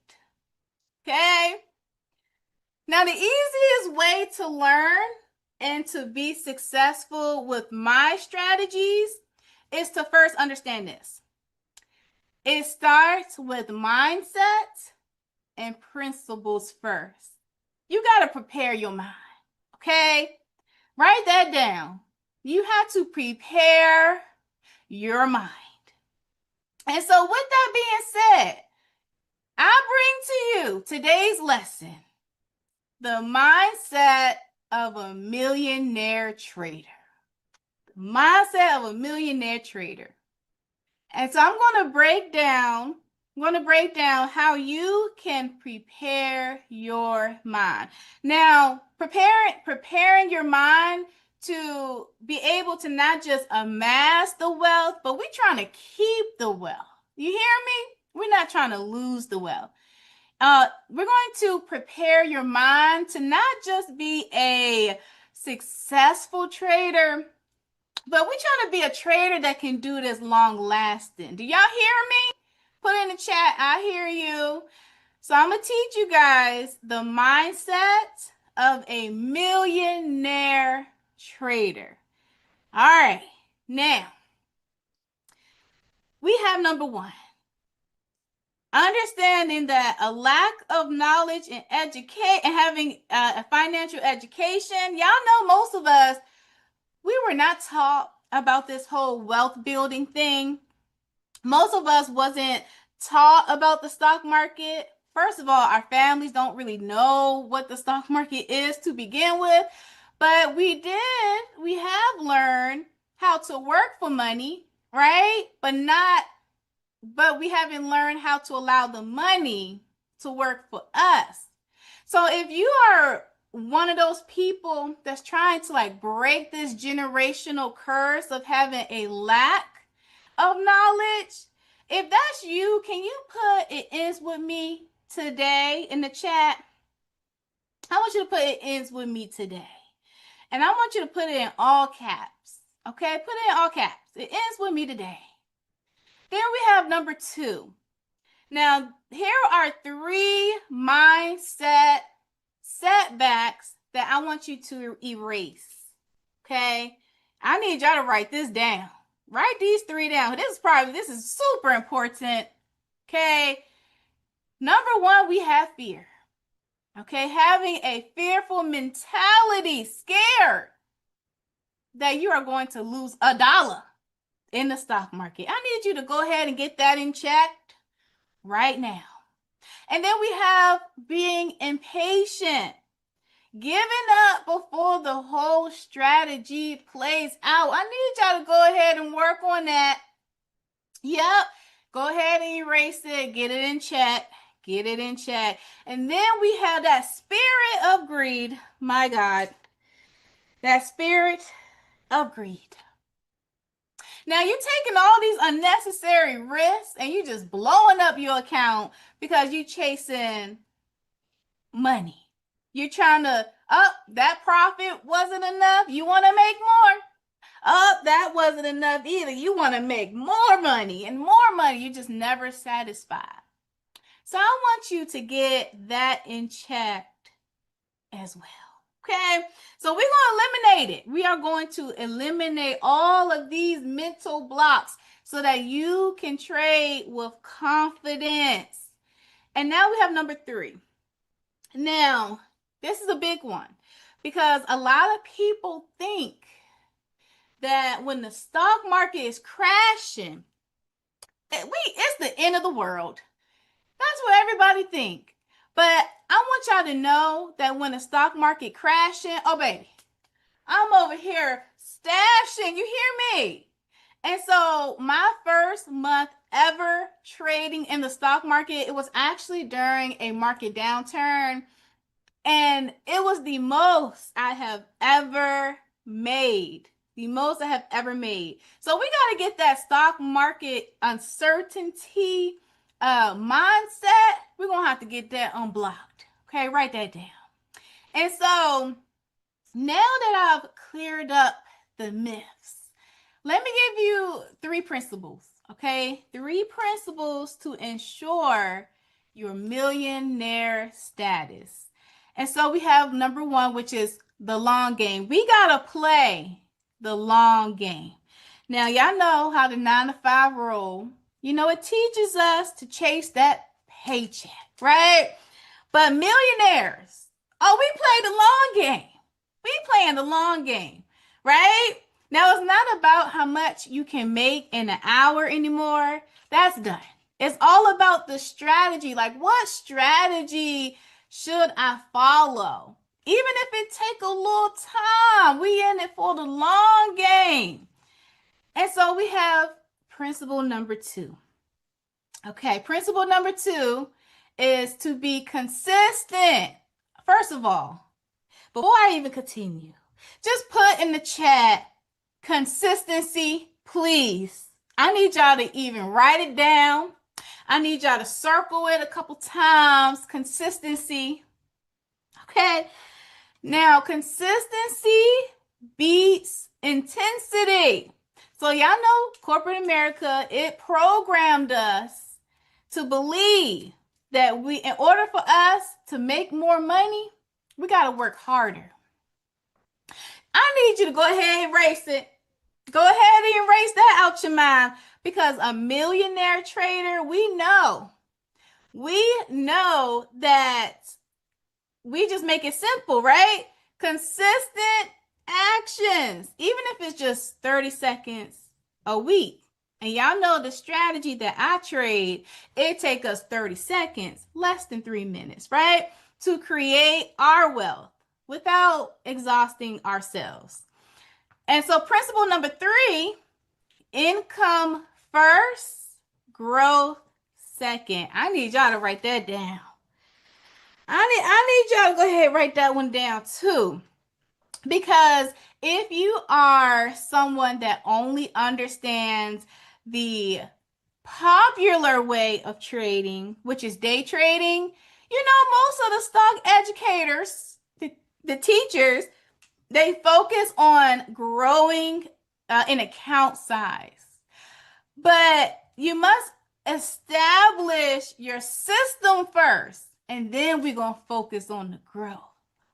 Okay? Now, the easiest way to learn and to be successful with my strategies is to first understand this. It starts with mindset and principles first. You got to prepare your mind, okay? Write that down. You have to prepare your mind. And so with that being said, I bring to you today's lesson, the mindset of a millionaire trader. Mindset of a millionaire trader. And so I'm going to break down how you can prepare your mind. Now, preparing your mind to be able to not just amass the wealth, but we're trying to keep the wealth. You hear me? We're not trying to lose the wealth. We're going to prepare your mind to not just be a successful trader, but we're trying to be a trader that can do this long lasting. Do y'all hear me? Put in the chat, I hear you. So I'm going to teach you guys the mindset of a millionaire trader. All right. Now, we have number one. Understanding that a lack of knowledge and having a financial education, y'all know most of us, we were not taught about this whole wealth building thing. Most of us wasn't taught about the stock market. First of all, our families don't really know what the stock market is to begin with, but we have learned how to work for money, right? But we haven't learned how to allow the money to work for us. So if you are one of those people that's trying to break this generational curse of having a lack of knowledge, if that's you, can you put "it ends with me today" in the chat? I want you to put "it ends with me today." And I want you to put it in all caps. Okay, put it in all caps. It ends with me today. Then we have number two. Now, here are 3 mindset setbacks that I want you to erase. Okay? I need y'all to write this down. Write these 3 down. This is super important. Okay? Number 1, we have fear. Okay? Having a fearful mentality, scared that you are going to lose $1 in the stock market. I need you to go ahead and get that in chat right now. And then we have being impatient, giving up before the whole strategy plays out. I need y'all to go ahead and work on that. Yep. Go ahead and erase it. Get it in chat. Get it in check. And then we have that spirit of greed. My God. That spirit of greed. Now you're taking all these unnecessary risks and you just blowing up your account because you chasing money. You're trying to, that profit wasn't enough. You want to make more. That wasn't enough either. You want to make more money and more money. You're just never satisfied. So I want you to get that in check as well. Okay, so we're going to eliminate it. We are going to eliminate all of these mental blocks so that you can trade with confidence. And now we have number 3. Now, this is a big one because a lot of people think that when the stock market is crashing, it's the end of the world. That's what everybody think. But I want y'all to know that when the stock market crashing, oh baby, I'm over here stashing. You hear me? And so my first month ever trading in the stock market, it was actually during a market downturn. And it was the most I have ever made. The most I have ever made. So we got to get that stock market uncertainty mindset. We're going to have to get that unblocked. Okay, write that down. And so now that I've cleared up the myths, let me give you 3 principles. Okay, 3 principles to ensure your millionaire status. And so we have number 1, which is the long game. We got to play the long game. Now, y'all know how the 9-to-5 roll. You know, it teaches us to chase that paycheck, right? But millionaires, we play the long game. We playing the long game, right? Now, it's not about how much you can make in an hour anymore. That's done. It's all about the strategy. Like, what strategy should I follow? Even if it take a little time, we in it for the long game. And so we have principle number 2. Okay, principle number 2 is to be consistent. First of all, before I even continue, just put in the chat consistency, please. I need y'all to even write it down. I need y'all to circle it a couple times. Consistency. Okay. Now, consistency beats intensity. So y'all know corporate America, it programmed us to believe that in order for us to make more money, we got to work harder. I need you to go ahead and erase it. Go ahead and erase that out your mind, because a millionaire trader, we know that we just make it simple, right? Consistent actions, even if it's just 30 seconds a week. And y'all know the strategy that I trade, it takes us 30 seconds, less than 3 minutes, right? To create our wealth without exhausting ourselves. And so principle number 3, income first, growth second. I need y'all to write that down. I need y'all to go ahead and write that one down too. Because if you are someone that only understands the popular way of trading, which is day trading, you know, most of the stock educators, the teachers, they focus on growing an account size. But you must establish your system first, and then we're going to focus on the growth.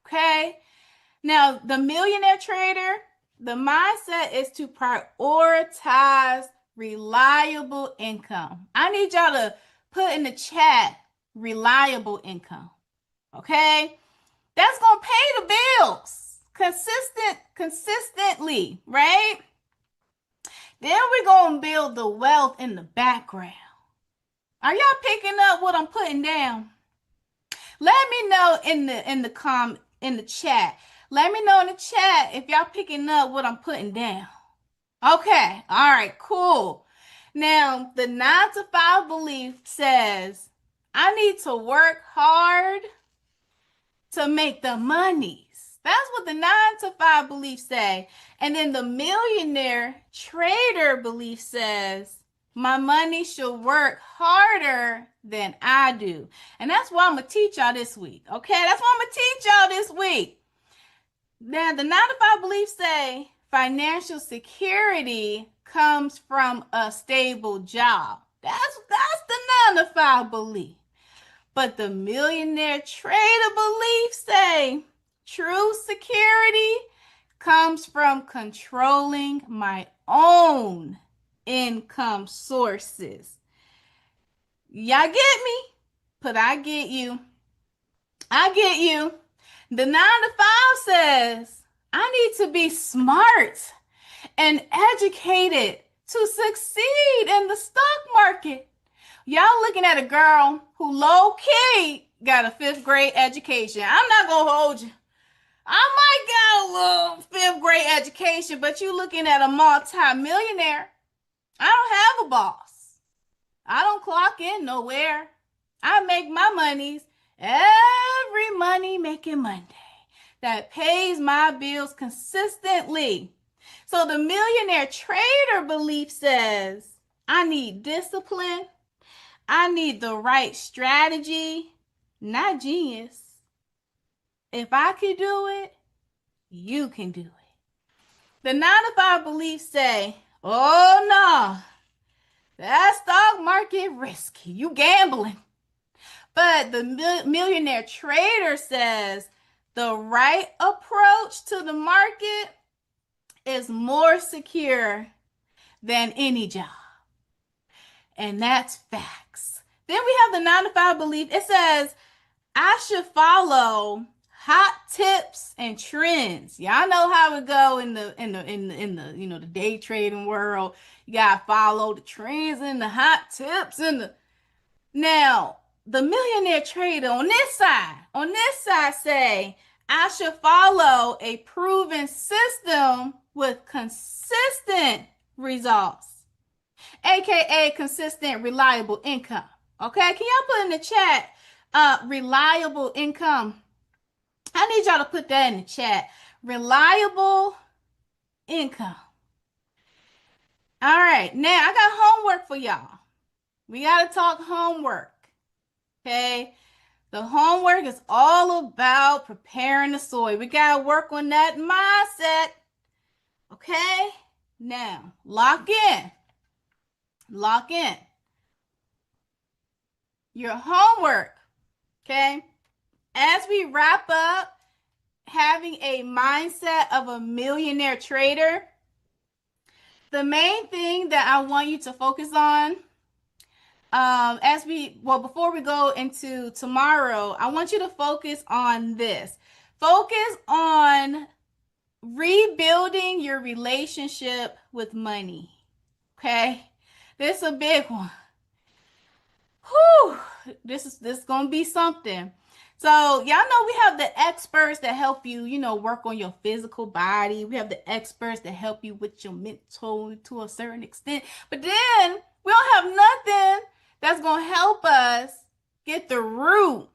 Okay? Now, the millionaire trader, the mindset is to prioritize reliable income. I need y'all to put in the chat reliable income. Okay? That's going to pay the bills consistently, right? Then we're going to build the wealth in the background. Are y'all picking up what I'm putting down? Let me know in the chat. Let me know in the chat if y'all picking up what I'm putting down. Okay. All right, cool. Now, the 9-to-5 belief says, I need to work hard to make the monies. That's what the 9 to 5 belief say. And then the millionaire trader belief says, my money should work harder than I do. And that's what I'm going to teach y'all this week. Okay? That's what I'm going to teach y'all this week. Now, the 9 to 5 beliefs say financial security comes from a stable job. That's the 9 to 5 belief. But the millionaire trader beliefs say true security comes from controlling my own income sources. Y'all get me? But I get you. I get you. The 9 to 5 says I need to be smart and educated to succeed in the stock market. Y'all looking at a girl who low-key got a 5th grade education. I'm not going to hold you. I might got a little 5th grade education, but you looking at a multi-millionaire. I don't have a boss. I don't clock in nowhere. I make my monies every money making Monday that pays my bills consistently. So the millionaire trader belief says I need discipline. I need the right strategy, not genius. If I can do it, you can do it. The 9 to 5 beliefs say, oh no, that stock market risky. You gambling. But the millionaire trader says the right approach to the market is more secure than any job. And that's facts. Then we have the 9 to 5 belief. It says I should follow hot tips and trends. Y'all know how it go in the the day trading world. You gotta follow the trends and the hot tips and the now the millionaire trader on this side say I should follow a proven system with consistent results, aka consistent, reliable income. Okay, can y'all put in the chat reliable income? I need y'all to put that in the chat. Reliable income. All right, now I got homework for y'all. We got to talk homework. Okay, the homework is all about preparing the soil. We got to work on that mindset. Okay, now lock in. Lock in. Your homework. Okay, as we wrap up having a mindset of a millionaire trader, the main thing that I want you to focus on before we go into tomorrow, I want you to focus on this. Focus on rebuilding your relationship with money. Okay? This is a big one. Whew, this is gonna be something. So y'all know we have the experts that help you, work on your physical body. We have the experts that help you with your mental to a certain extent. But then we don't have nothing that's gonna help us get the root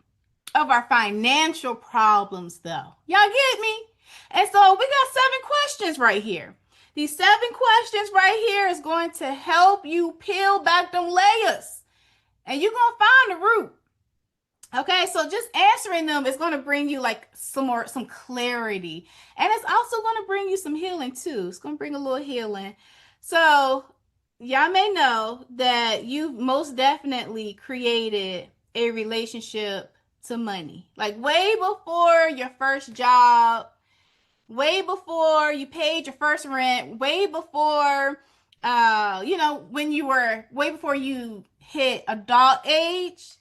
of our financial problems, though. Y'all get me? And so we got 7 questions right here. These 7 questions right here is going to help you peel back them layers. And you're going to find the root. Okay, so just answering them is going to bring you like some clarity. And it's also going to bring you some healing too. It's going to bring a little healing. So y'all may know that you've most definitely created a relationship to money. Like way before your first job, way before you paid your first rent, way before, way before you hit adult age.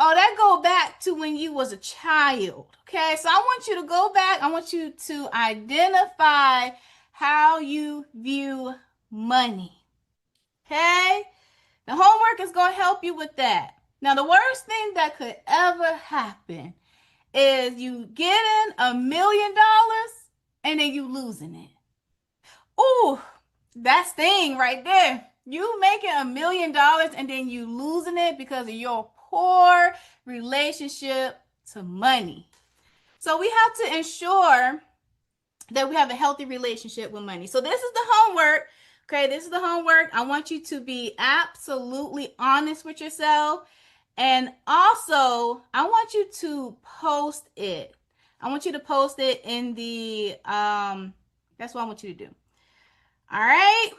Oh, that go back to when you was a child. Okay, so I want you to go back. I want you to identify how you view money. Okay, the homework is going to help you with that. Now, the worst thing that could ever happen is you getting $1 million and then you losing it. Ooh, that's thing right there. You making $1 million and then you losing it because of your poor relationship to money. So we have to ensure that we have a healthy relationship with money. So this is the homework. Okay, this is the homework. I want you to be absolutely honest with yourself. And also, I want you to post it. I want you to post it in the, that's what I want you to do. All right.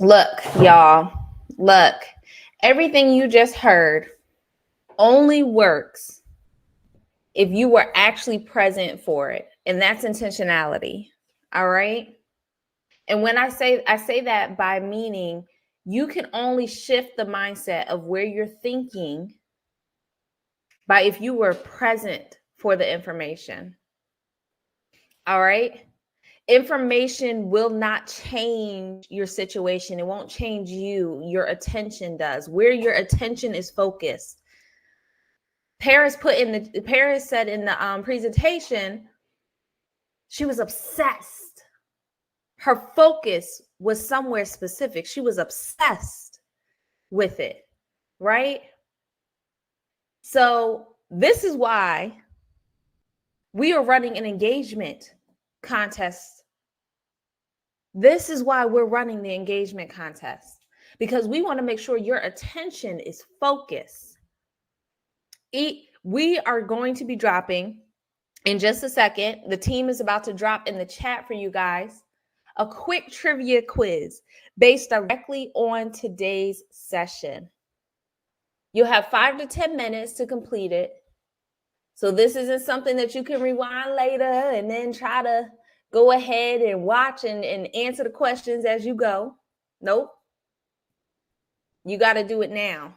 Look, y'all, look, everything you just heard only works if you were actually present for it. And that's intentionality. All right. And when I say that by meaning you can only shift the mindset of where you're thinking by if you were present for the information. All right. Information will not change your situation. It won't change you. Your attention does. Where your attention is focused. Paris said in the presentation, she was obsessed. Her focus was somewhere specific. She was obsessed with it, right? So this is why we are running an engagement contest. This is why we're running the engagement contest, because we want to make sure your attention is focused. We are going to be dropping in just a second. The team is about to drop in the chat for you guys a quick trivia quiz based directly on today's session. You'll have 5 to 10 minutes to complete it. So this isn't something that you can rewind later and then try to go ahead and watch and answer the questions as you go. Nope. You got to do it now.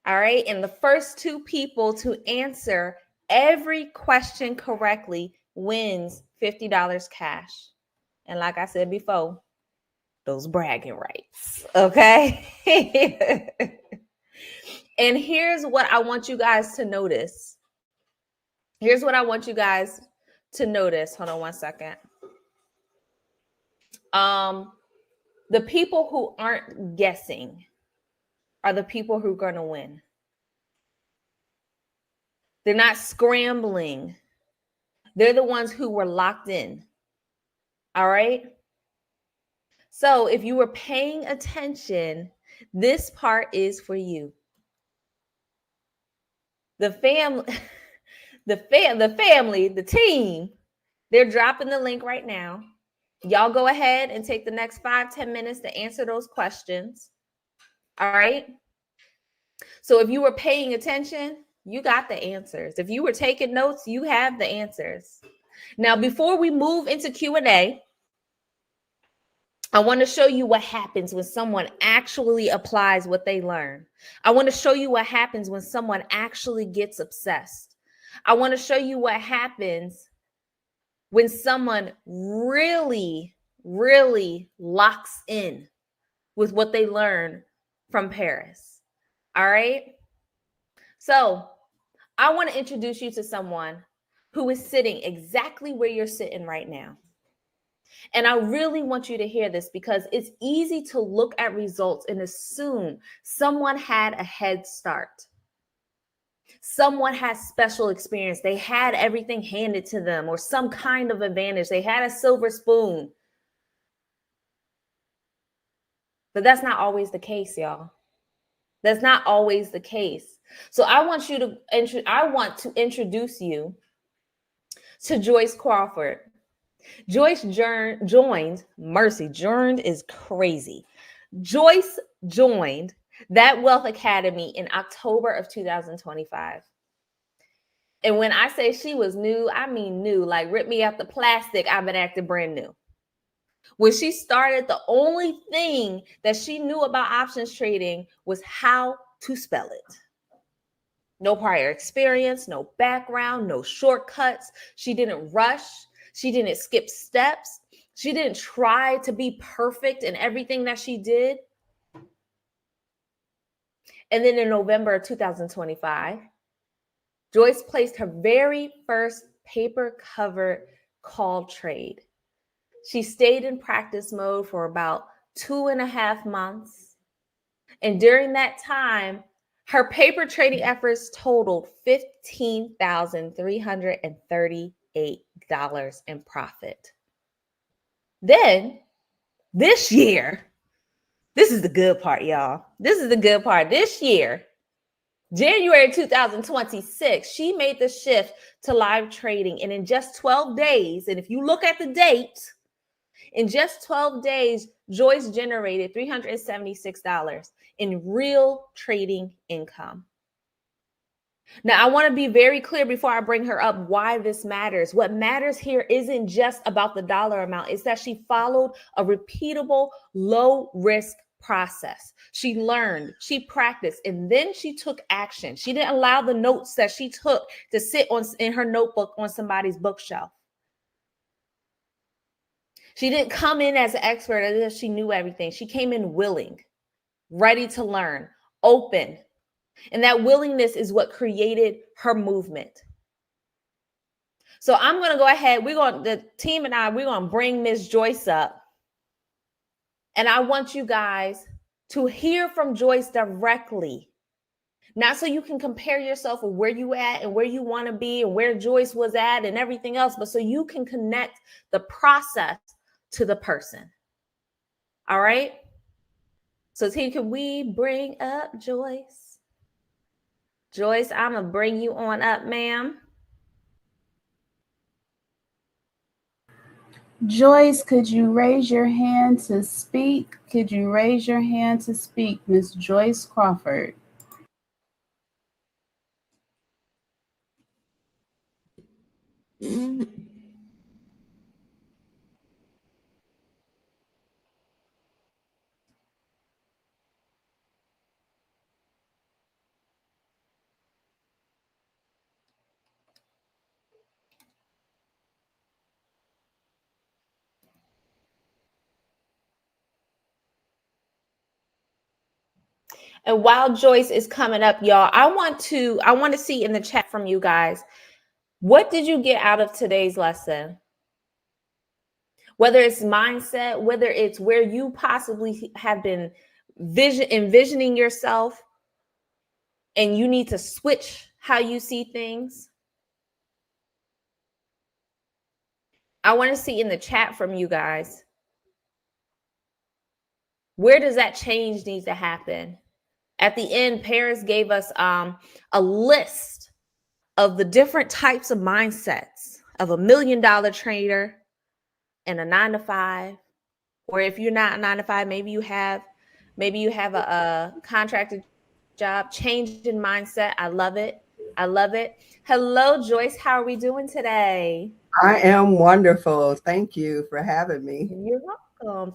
All right. And the first 2 people to answer every question correctly wins $50 cash. And like I said before, those bragging rights. Okay. And here's what I want you guys to notice. Here's what I want you guys to notice. Hold on one second. The people who aren't guessing are the people who are going to win. They're not scrambling. They're the ones who were locked in. All right. So if you were paying attention, this part is for you. The family, the team, they're dropping the link right now. Y'all go ahead and take the next 5-10 minutes to answer those questions. All right. So if you were paying attention, you got the answers. If you were taking notes, you have the answers. Now, before we move into Q&A, I want to show you what happens when someone actually applies what they learn. I want to show you what happens when someone actually gets obsessed. I want to show you what happens when someone really, really locks in with what they learn from Paris. All right. So I want to introduce you to someone who is sitting exactly where you're sitting right now. And I really want you to hear this because it's easy to look at results and assume someone had a head start. Someone has special experience. They had everything handed to them or some kind of advantage. They had a silver spoon. But that's not always the case, y'all. That's not always the case. So I want to introduce you to Joyce Crawford. Joyce joined is crazy. Joyce joined That Wealth Academy in October of 2025. And when I say she was new, I mean new, like rip me out the plastic, I've been acting brand new. When she started, the only thing that she knew about options trading was how to spell it. No prior experience, no background, no shortcuts. She didn't rush. She didn't skip steps. She didn't try to be perfect in everything that she did. And then in November of 2025, Joyce placed her very first paper covered call trade. She stayed in practice mode for about 2.5 months. And during that time, her paper trading efforts totaled $15,338 in profit. Then this year, this is the good part, y'all. This is the good part. This year, January 2026, she made the shift to live trading. And in just 12 days, and if you look at the date, in just 12 days, Joyce generated $376 in real trading income. Now, I want to be very clear before I bring her up why this matters. What matters here isn't just about the dollar amount, it's that she followed a repeatable, low risk process. She learned, she practiced, and then she took action. She didn't allow the notes that she took to sit in her notebook on somebody's bookshelf. She didn't come in as an expert as if she knew everything. She came in willing, ready to learn, open. And that willingness is what created her movement. So I'm going to go ahead. The team and we're going to bring Miss Joyce up. And I want you guys to hear from Joyce directly. Not so you can compare yourself with where you at and where you want to be and where Joyce was at and everything else, but so you can connect the process to the person. All right. So team, can we bring up Joyce? Joyce, I'm going to bring you on up, ma'am. Joyce, could you raise your hand to speak? Could you raise your hand to speak, Miss Joyce Crawford? And while Joyce is coming up, y'all, I want to see in the chat from you guys, what did you get out of today's lesson? Whether it's mindset, whether it's where you possibly have been envisioning yourself and you need to switch how you see things. I want to see in the chat from you guys, where does that change need to happen? At the end, Paris gave us a list of the different types of mindsets of $1 million trader and a 9-to-5, or if you're not a 9-to-5, maybe you have a contracted job. Change in mindset. I love it. I love it. Hello, Joyce. How are we doing today? I am wonderful. Thank you for having me. You're welcome.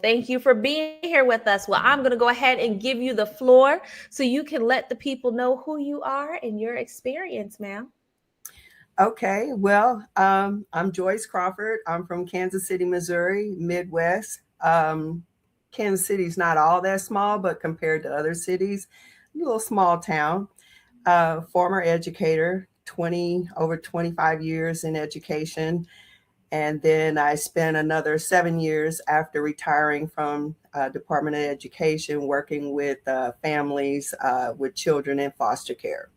Thank you for being here with us. Well, I'm going to go ahead and give you the floor so you can let the people know who you are and your experience, ma'am. Okay. Well, I'm Joyce Crawford. I'm from Kansas City, Missouri, Midwest. Kansas City is not all that small, but compared to other cities, a little small town. Former educator, over 25 years in education. And then I spent another 7 years after retiring from Department of Education working with families with children in foster care.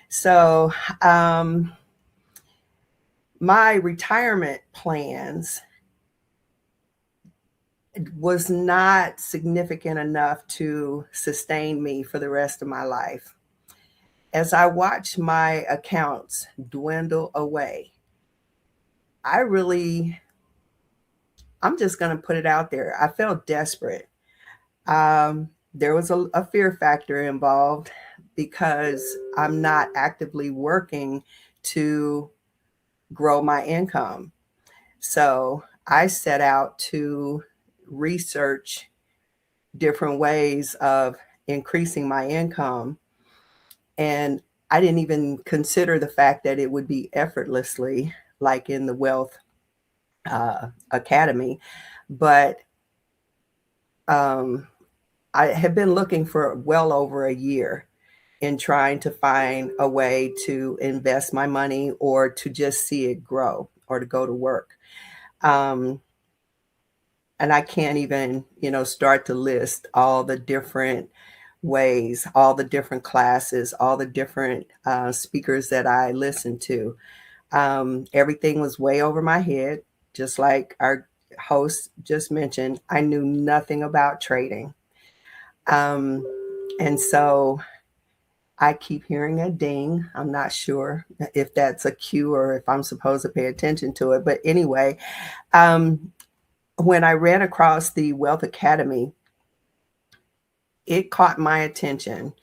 So my retirement plans was not significant enough to sustain me for the rest of my life. As I watched my accounts dwindle away, I'm just going to put it out there. I felt desperate. There was a fear factor involved because I'm not actively working to grow my income. So I set out to research different ways of increasing my income. And I didn't even consider the fact that it would be effortlessly, like in the Wealth Academy. But I have been looking for well over a year in trying to find a way to invest my money or to just see it grow or to go to work. Um, and I can't even, start to list all the different ways, all the different classes, all the different speakers that I listened to. Everything was way over my head, just like our host just mentioned. I knew nothing about trading. Um, and so I keep hearing a ding. I'm not sure if that's a cue or if I'm supposed to pay attention to it. But anyway, um, when I ran across the Wealth Academy, it caught my attention.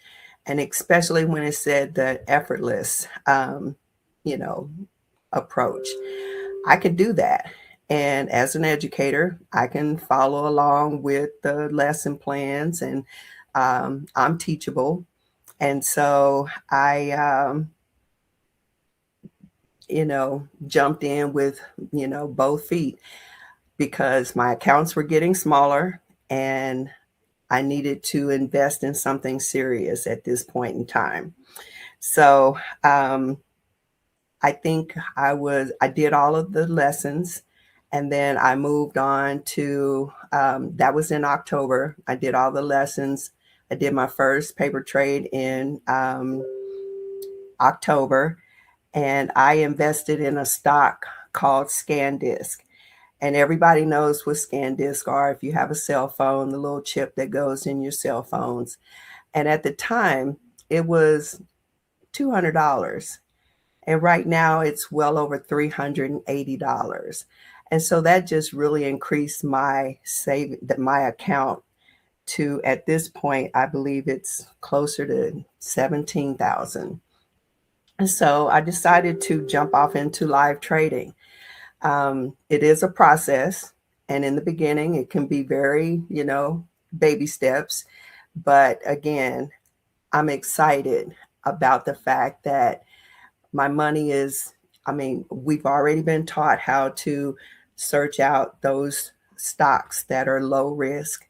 And especially when it said the effortless, you know, approach. I could do that. And as an educator, I can follow along with the lesson plans and I'm teachable. And so I, jumped in with, both feet because my accounts were getting smaller and I needed to invest in something serious at this point in time. So I think I did all of the lessons and then I moved on to, that was in October. I did all the lessons. I did my first paper trade in October and I invested in a stock called ScanDisk. And everybody knows what ScanDisk are. If you have a cell phone, the little chip that goes in your cell phones. And at the time, it was $200. And right now, it's well over $380. And so that just really increased my account to, at this point, I believe it's closer to 17,000. And so I decided to jump off into live trading. It is a process, and in the beginning, it can be very, baby steps. But again, I'm excited about the fact that my money is, I mean, we've already been taught how to search out those stocks that are low risk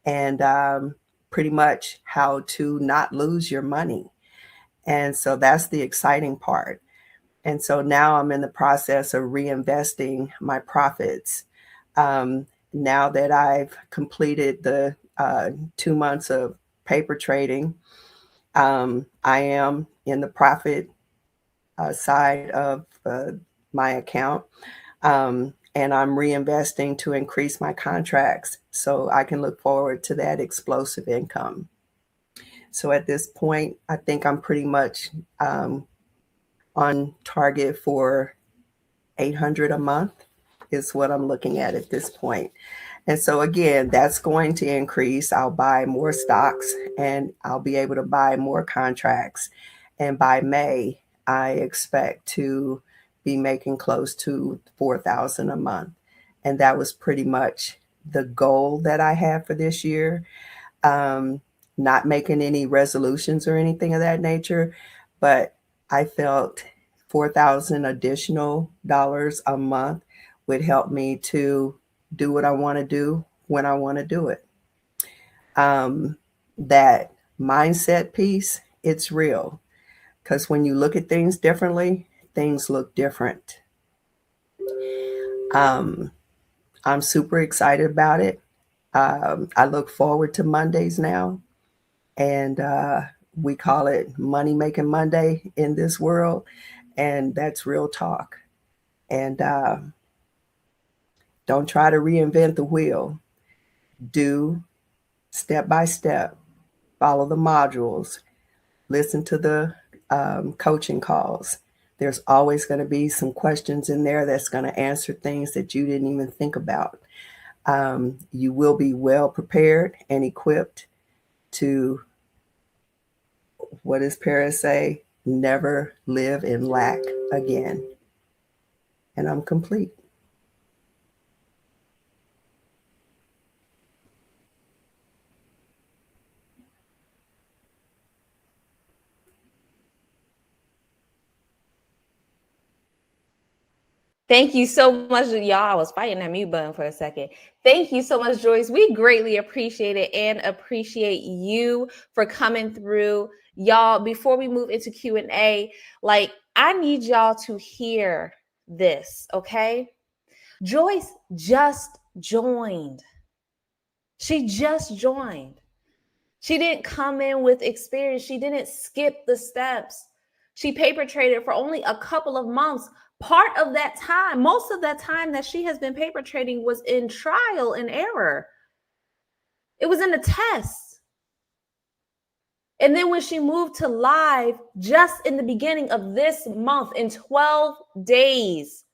and pretty much how to not lose your money. And so that's the exciting part. And so now I'm in the process of reinvesting my profits. Now that I've completed the 2 months of paper trading, I am in the profit side of my account. And I'm reinvesting to increase my contracts so I can look forward to that explosive income. So at this point, I think I'm pretty much on target for 800 a month is what I'm looking at this point. And so again, that's going to increase. I'll buy more stocks and I'll be able to buy more contracts. And by May, I expect to be making close to 4,000 a month. And that was pretty much the goal that I had for this year. Um, Not making any resolutions or anything of that nature, but I felt 4,000 additional dollars a month would help me to do what I want to do when I want to do it. Um, that mindset piece, it's real because when you look at things differently, things look different. Um, I'm super excited about it. I look forward to Mondays now, and we call it Money Making Monday in this world, and that's real talk. And don't try to reinvent the wheel. Do step by step, follow the modules, listen to the coaching calls. There's always going to be some questions in there that's going to answer things that you didn't even think about. You will be well prepared and equipped to, what does Paris say? Never live in lack again. And I'm complete. Thank you so much, y'all. I was fighting that mute button for a second. Thank you so much, Joyce. We greatly appreciate it and appreciate you for coming through. Y'all, before we move into Q&A, like, I need y'all to hear this, okay? Joyce just joined. She just joined. She didn't come in with experience. She didn't skip the steps. She paper traded for only a couple of months. Part of that time, most of that time that she has been paper trading was in trial and error. It was in a test. And then when she moved to live, just in the beginning of this month, in 12 days,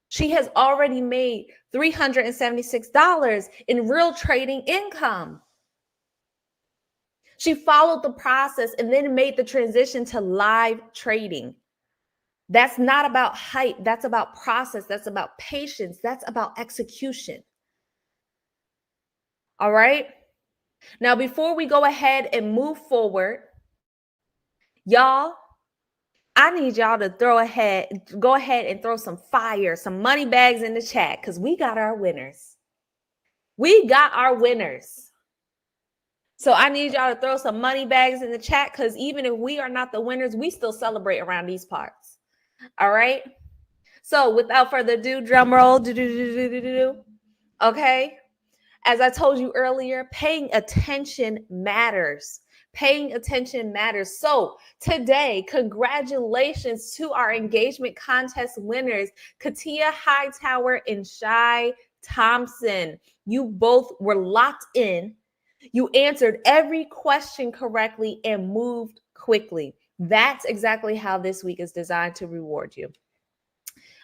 she has already made $376 in real trading income. She followed the process and then made the transition to live trading. That's not about hype. That's about process. That's about patience. That's about execution. All right. Now, before we go ahead and move forward, y'all, I need y'all to go ahead and throw some fire, some money bags in the chat, because we got our winners. We got our winners. So I need y'all to throw some money bags in the chat, because even if we are not the winners, we still celebrate around these parts. All right. So without further ado, drum roll. Okay. As I told you earlier, paying attention matters. Paying attention matters. So today, congratulations to our engagement contest winners, Katia Hightower and Shai Thompson. You both were locked in. You answered every question correctly and moved quickly. That's exactly how this week is designed to reward you.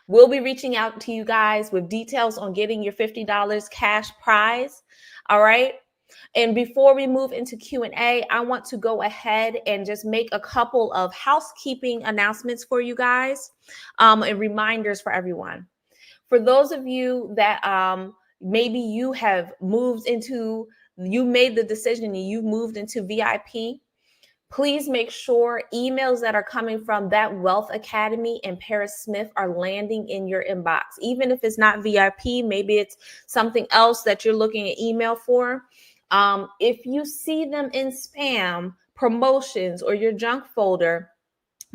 We'll be reaching out to you guys with details on getting your $50 cash prize. All right. And before we move into Q&A, I want to go ahead and just make a couple of housekeeping announcements for you guys, and reminders for everyone. For those of you that maybe you have you made the decision and you moved into VIP, please make sure emails that are coming from That Wealth Academy and Paris Smith are landing in your inbox. Even if it's not VIP, maybe it's something else that you're looking at email for. If you see them in spam, promotions, or your junk folder,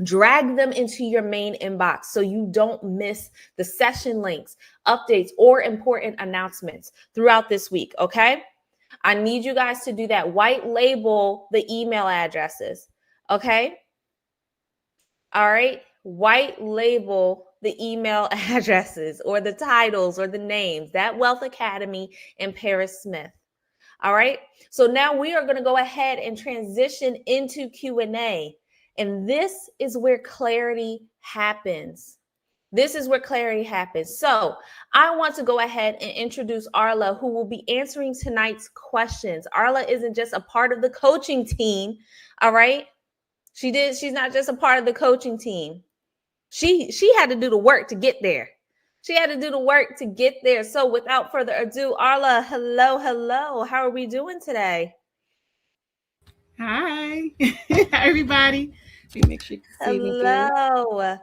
drag them into your main inbox so you don't miss the session links, updates, or important announcements throughout this week, okay? I need you guys to do that. White label the email addresses. Okay. All right. White label the email addresses or the titles or the names. That Wealth Academy and Paris Smith. All right. So now we are going to go ahead and transition into Q&A. And this is where clarity happens. This is where clarity happens. So I want to go ahead and introduce Arla, who will be answering tonight's questions. Arla isn't just a part of the coaching team. All right. She's not just a part of the coaching team. She had to do the work to get there. She had to do the work to get there. So without further ado, Arla, hello. How are we doing today? Hi. Hi, everybody. Let me make sure you can see me good. Hello.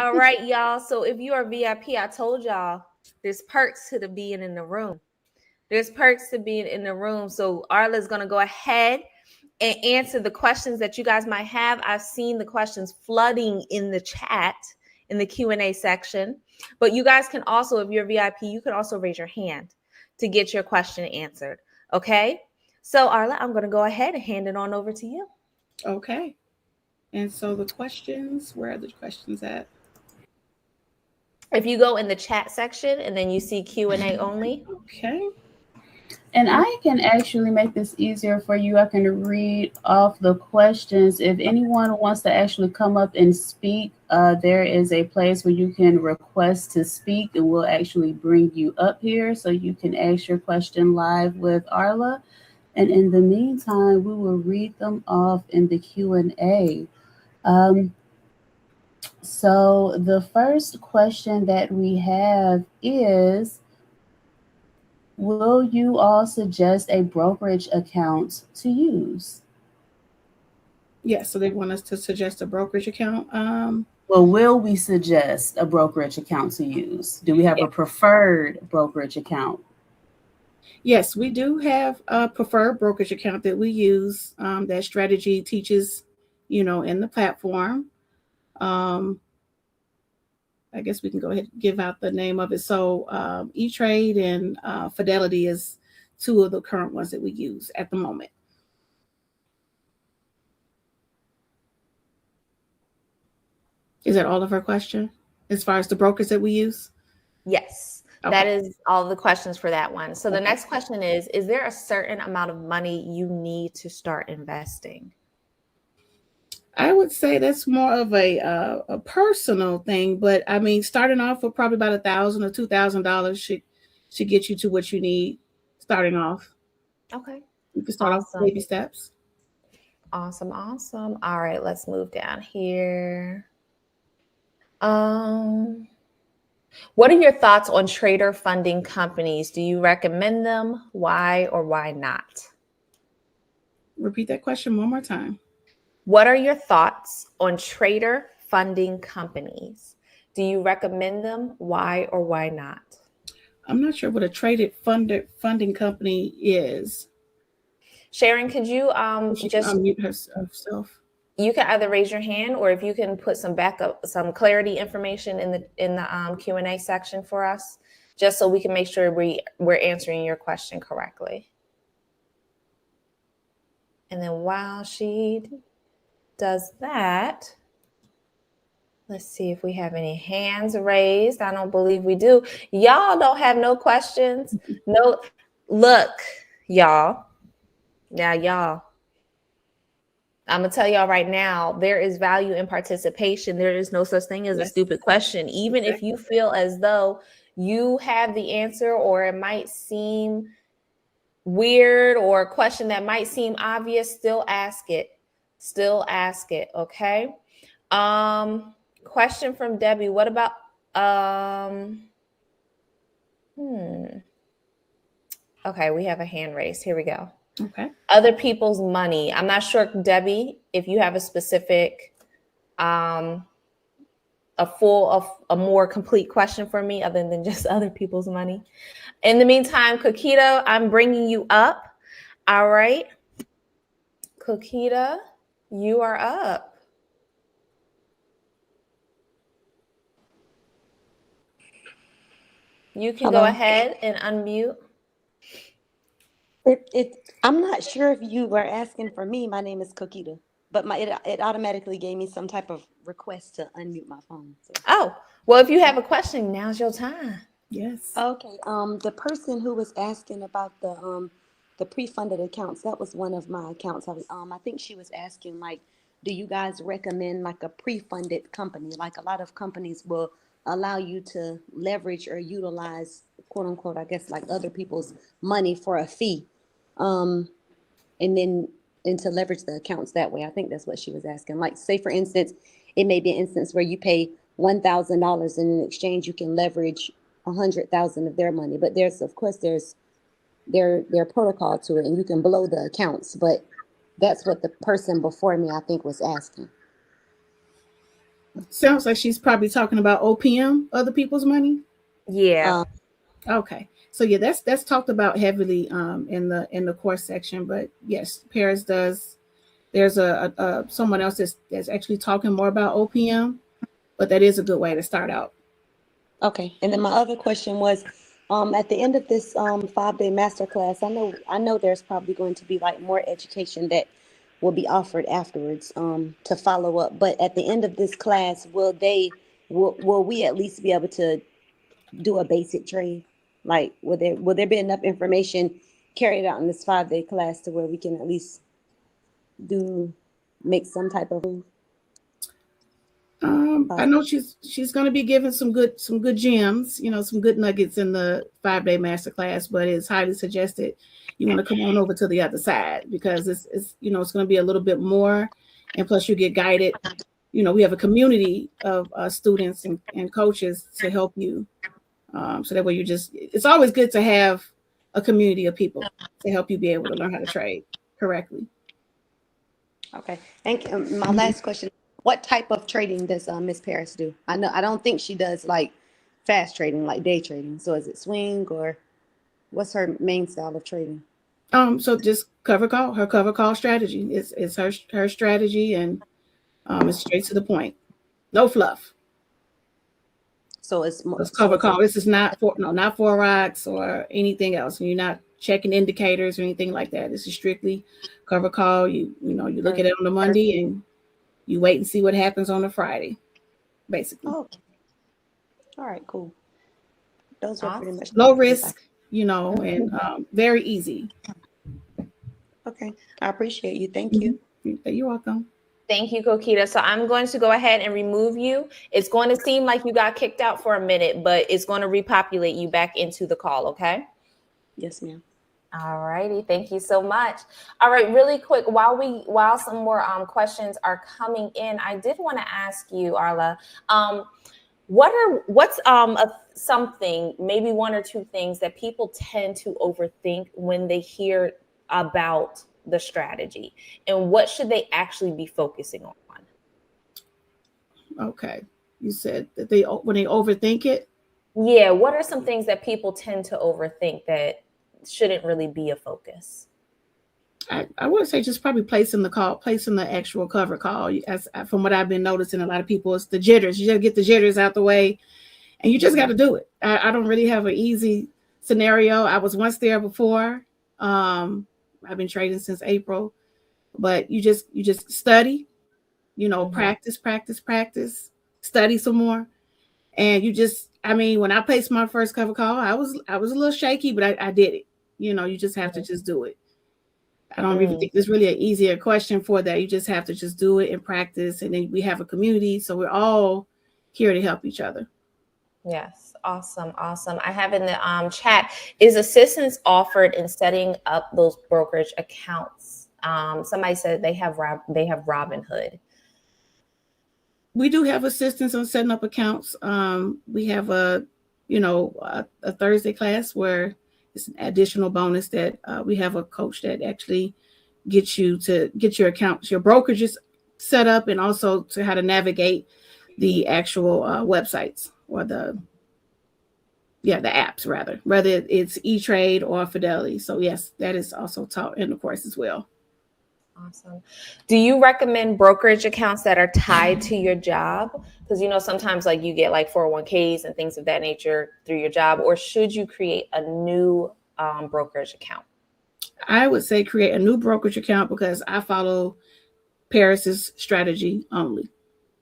All right, y'all. So if you are VIP, I told y'all there's perks to being in the room. There's perks to being in the room. So Arla's going to go ahead and answer the questions that you guys might have. I've seen the questions flooding in the chat in the Q&A section. But you guys can also, if you're VIP, you can also raise your hand to get your question answered. Okay? So Arla, I'm going to go ahead and hand it on over to you. Okay. And so the questions, where are the questions at? If you go in the chat section and then you see Q&A only. Okay. And I can actually make this easier for you. I can read off the questions. If anyone wants to actually come up and speak, there is a place where you can request to speak, and we'll actually bring you up here so you can ask your question live with Arla. And in the meantime, we will read them off in the Q&A. So the first question that we have is, will you all suggest a brokerage account to use? Yes, so they want us to suggest a brokerage account. Well, will we suggest a brokerage account to use? Do we have a preferred brokerage account? Yes, we do have a preferred brokerage account that we use. That strategy teaches, in the platform. I guess we can go ahead and give out the name of it. So E-Trade and Fidelity is two of the current ones that we use at the moment. Is that all of our question as far as the brokers that we use? Yes, okay. That is all the questions for that one. So the next question is there a certain amount of money you need to start investing? I would say that's more of a personal thing, but I mean, starting off with probably about $1,000 or $2,000 should get you to what you need starting off. Okay. You can start off with baby steps. Awesome. All right, let's move down here. What are your thoughts on trader funding companies? Do you recommend them? Why or why not? Repeat that question one more time. What are your thoughts on trader funding companies? Do you recommend them? Why or why not? I'm not sure what a traded funding company is. Sharon, could you just unmute herself? You can either raise your hand, or if you can put some clarity information in the Q&A section for us, just so we can make sure we're answering your question correctly. And then while she does that, let's see if we have any hands raised. I don't believe we do. Y'all don't have no questions. No, look, y'all. Now, y'all. I'm going to tell y'all right now, there is value in participation. There is no such thing as a stupid question. Even if you feel as though you have the answer, or it might seem weird, or a question that might seem obvious, still ask it. Still ask it, okay? Question from Debbie. What about okay, we have a hand raised. Here we go. Okay. Other people's money. I'm not sure, Debbie, if you have a specific, a more complete question for me other than just other people's money. In the meantime, Kokita, I'm bringing you up. All right. Kokita, you are up. You can go ahead and unmute. I'm not sure if you were asking for me. My name is Kokita, but it automatically gave me some type of request to unmute my phone. So. Oh, well, if you have a question, now's your time. Yes. Okay. The person who was asking about the pre-funded accounts, that was one of my accounts. I think she was asking, like, do you guys recommend like a pre-funded company? Like, a lot of companies will allow you to leverage or utilize, quote unquote, I guess, like other people's money for a fee. And to leverage the accounts that way. I think that's what she was asking. Like, say for instance, it may be an instance where you pay $1,000 and in exchange you can leverage 100,000 of their money. But there's their protocol to it, and you can blow the accounts. But that's what the person before me, I think, was asking. Sounds like she's probably talking about OPM, other people's money. Yeah. Okay. So yeah, that's talked about heavily in the course section. But yes, Paris does. There's a someone else that's actually talking more about OPM, but that is a good way to start out. Okay. And then my other question was, at the end of this 5-day masterclass, I know there's probably going to be like more education that will be offered afterwards to follow up. But at the end of this class, will we at least be able to do a basic trade? Like, will there be enough information carried out in this 5-day class to where we can at least make some type of move? I know she's going to be giving some good gems, some good nuggets in the 5-day masterclass, but it's highly suggested you want to come on over to the other side, because it's it's going to be a little bit more, and plus you get guided. We have a community of students and coaches to help you. So that way it's always good to have a community of people to help you be able to learn how to trade correctly. Okay. And my last question, What type of trading does Miss Paris do? I don't think she does like fast trading, like day trading. So is it swing, or what's her main style of trading? So just cover call. Her cover call strategy is her strategy, and it's straight to the point. No fluff. So it's more. It's So cover it's a, call. This is not for not for rocks or anything else. You're not checking indicators or anything like that. This is strictly cover call. You look at it on the Monday and you wait and see what happens on the Friday, basically. okay. All right. Cool. Those were pretty much the Low questions risk, and very easy. Okay. I appreciate you. Thank you. You're welcome. Thank you, Coquita. So I'm going to go ahead and remove you. It's going to seem like you got kicked out for a minute, but it's going to repopulate you back into the call, okay? Yes, ma'am. All righty. Thank you so much. All right, really quick, while some more questions are coming in, I did want to ask you, Arla, what's something, maybe one or two things that people tend to overthink when they hear about the strategy, and what should they actually be focusing on? Okay. You said that when they overthink it? Yeah, what are some things that people tend to overthink that shouldn't really be a focus? I would say just probably placing the actual cover call. As from what I've been noticing, a lot of people, it's the jitters. You just get the jitters out the way, and you just got to do it. I don't really have an easy scenario. I was once there before. I've been trading since April, but you just study, practice, study some more, and when I placed my first cover call, I was a little shaky, but I did it. You just have to just do it. I don't really think there's really an easier question for that. You just have to just do it and practice. And then we have a community, so we're all here to help each other. Yes. Awesome. I have in the chat, is assistance offered in setting up those brokerage accounts? Somebody said they have Robinhood. We do have assistance on setting up accounts. We have a Thursday class where it's an additional bonus that we have a coach that actually gets you to get your accounts, your brokerages set up, and also to how to navigate the actual websites or the apps, whether it's E-Trade or Fidelity. So yes, that is also taught in the course as well. Awesome. Do you recommend brokerage accounts that are tied to your job? Because sometimes like you get like 401ks and things of that nature through your job, or should you create a new brokerage account? I would say create a new brokerage account because I follow Paris's strategy only.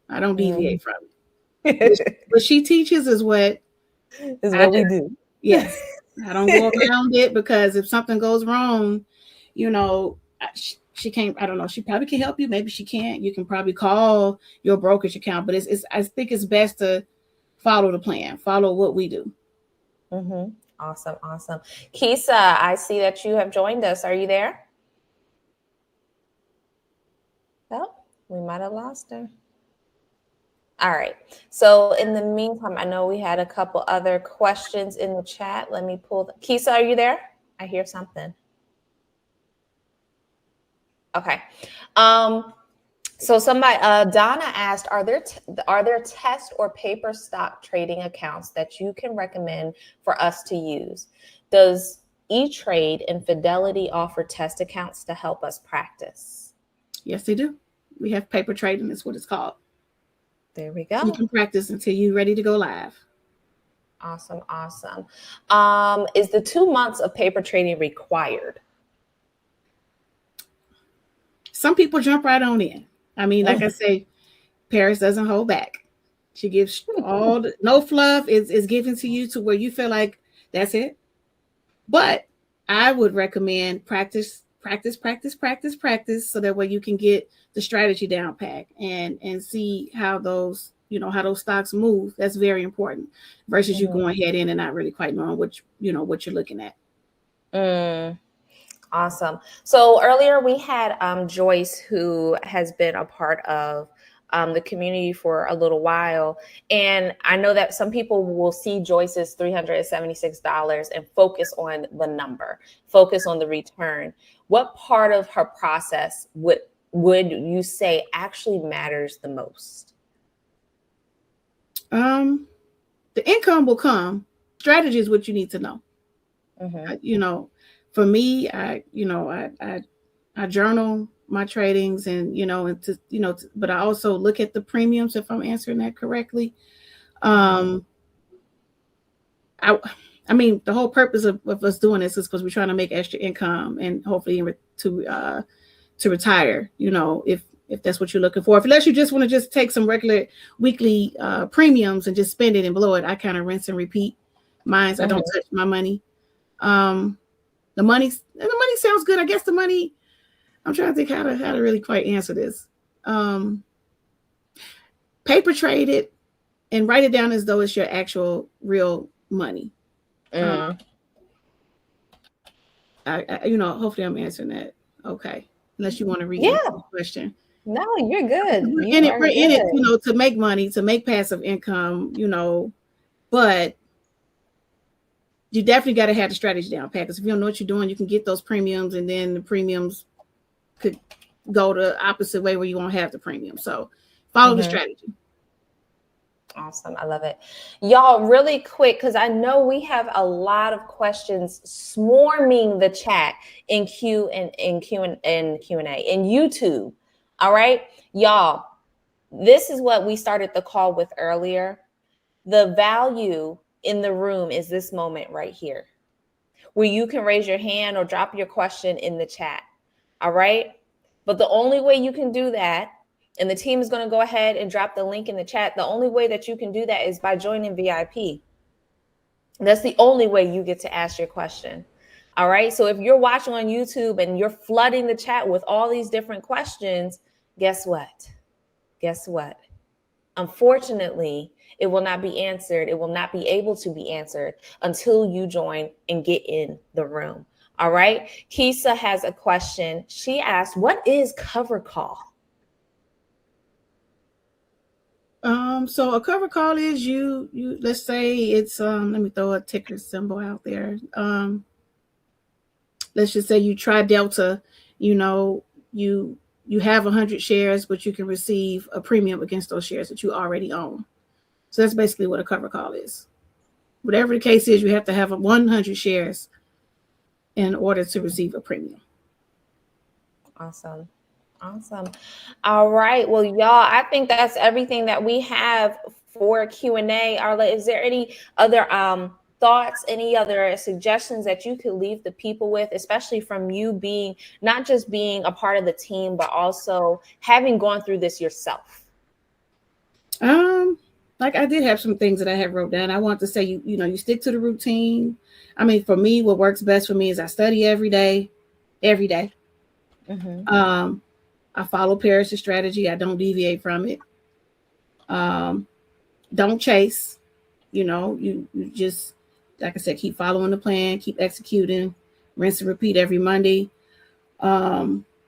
I don't deviate from it. What she teaches is what we do. Yes. I don't go around it because if something goes wrong, she can't, I don't know, she probably can help you. Maybe she can't. You can probably call your brokerage account, but I think it's best to follow the plan, follow what we do. Mm-hmm. Awesome. Kisa, I see that you have joined us. Are you there? Oh, we might have lost her. All right. So in the meantime, I know we had a couple other questions in the chat. Let me pull Kisa, are you there? I hear something. Okay. So somebody, Donna asked, are there test or paper stock trading accounts that you can recommend for us to use? Does E-Trade and Fidelity offer test accounts to help us practice? Yes, they do. We have paper trading, that's what it's called. There we go. You can practice until you're ready to go live. Awesome. Is the 2 months of paper trading required? Some people jump right on in. I mean, like I say, Paris doesn't hold back. She gives no fluff is given to you to where you feel like that's it. But I would recommend practice so that way you can get the strategy down pat and see how those stocks move. That's very important versus you going head in and not really quite knowing what you're looking at. Awesome. So earlier we had Joyce, who has been a part of the community for a little while. And I know that some people will see Joyce's $376 and focus on the number, focus on the return. What part of her process would would you say actually matters the most? The income will come. Strategy is what you need to know. Mm-hmm. For me, I journal my tradings, and but I also look at the premiums, if I'm answering that correctly. I mean, the whole purpose of us doing this is because we're trying to make extra income and hopefully to retire. If that's what you're looking for. Unless you just want to just take some regular weekly premiums and just spend it and blow it, I kind of rinse and repeat mine. I don't touch my money. The money sounds good. I guess the money. I'm trying to think how to really quite answer this. Paper trade it and write it down as though it's your actual real money. Hopefully I'm answering that. Okay. Unless you want to read the question. No, you're good. We're in it, to make money, to make passive income, but you definitely got to have the strategy down pat. Because if you don't know what you're doing, you can get those premiums, and then the premiums could go the opposite way where you won't have the premium. So follow the strategy. Awesome. I love it. Y'all, really quick, because I know we have a lot of questions swarming the chat in Q&A in YouTube. All right, y'all, this is what we started the call with earlier. The value in the room is this moment right here, where you can raise your hand or drop your question in the chat. All right. But the only way you can do that, and the team is going to go ahead and drop the link in the chat, the only way that you can do that is by joining VIP. That's the only way you get to ask your question. All right. So if you're watching on YouTube and you're flooding the chat with all these different questions, guess what? Unfortunately, it will not be answered. It will not be able to be answered until you join and get in the room. All right. Kisa has a question. She asked, what is cover call? So a cover call is you let's say it's let me throw a ticker symbol out there. Let's just say you try Delta, you have 100 shares, but you can receive a premium against those shares that you already own. So that's basically what a cover call is. Whatever the case is, you have to have 100 shares in order to receive a premium. Awesome. All right. Well, y'all, I think that's everything that we have for Q&A. Arla, is there any other thoughts, any other suggestions that you could leave the people with, especially from you being not just being a part of the team, but also having gone through this yourself? Like I did have some things that I have wrote down. I want to say, you stick to the routine. I mean, for me, what works best for me is I study every day. I follow Paris' strategy. I don't deviate from it. Don't chase. You just, like I said, keep following the plan, keep executing, rinse and repeat every Monday.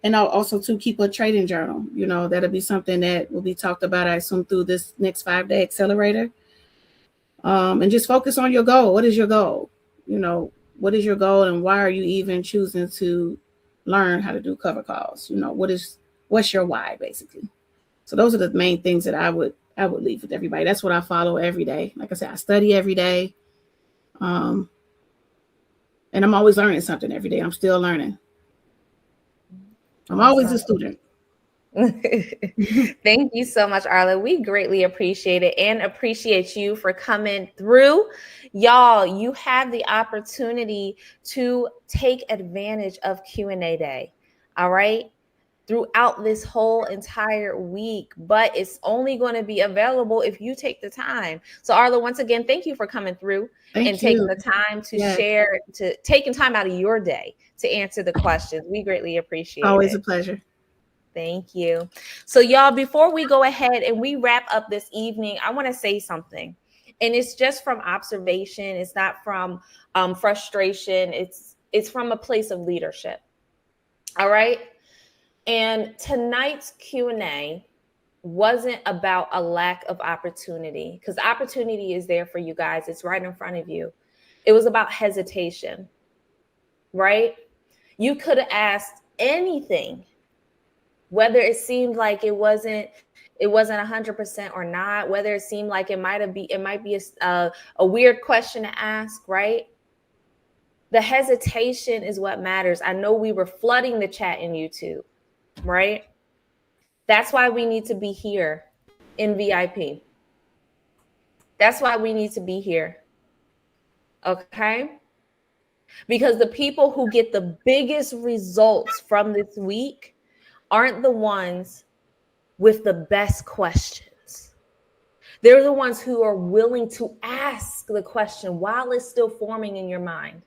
And I'll also keep a trading journal. That'll be something that will be talked about, I assume, through this next 5-day accelerator. And just focus on your goal. What is your goal? What is your goal, and why are you even choosing to learn how to do cover calls? What's your why, basically? So those are the main things that I would leave with everybody. That's what I follow every day. Like I said, I study every day. And I'm always learning something every day. I'm still learning. I'm always a student. Thank you so much, Arla. We greatly appreciate it and appreciate you for coming through. Y'all, you have the opportunity to take advantage of Q&A Day. All right. Throughout this whole entire week, but it's only going to be available if you take the time. So Arla, once again, thank you for coming through taking the time to share, to taking time out of your day to answer the questions. We greatly appreciate it. Always a pleasure. Thank you. So y'all, before we go ahead and we wrap up this evening, I want to say something, and it's just from observation. It's not from frustration. It's from a place of leadership. All right. And tonight's Q&A wasn't about a lack of opportunity, because opportunity is there for you guys. It's right in front of you. It was about hesitation, right? You could have asked anything, Whether it seemed like it wasn't 100% or not, whether it seemed like it might be a weird question to ask, right? The hesitation is what matters. I know we were flooding the chat in YouTube, right? That's why we need to be here in VIP. That's why we need to be here. Okay? Because the people who get the biggest results from this week aren't the ones with the best questions. They're the ones who are willing to ask the question while it's still forming in your mind.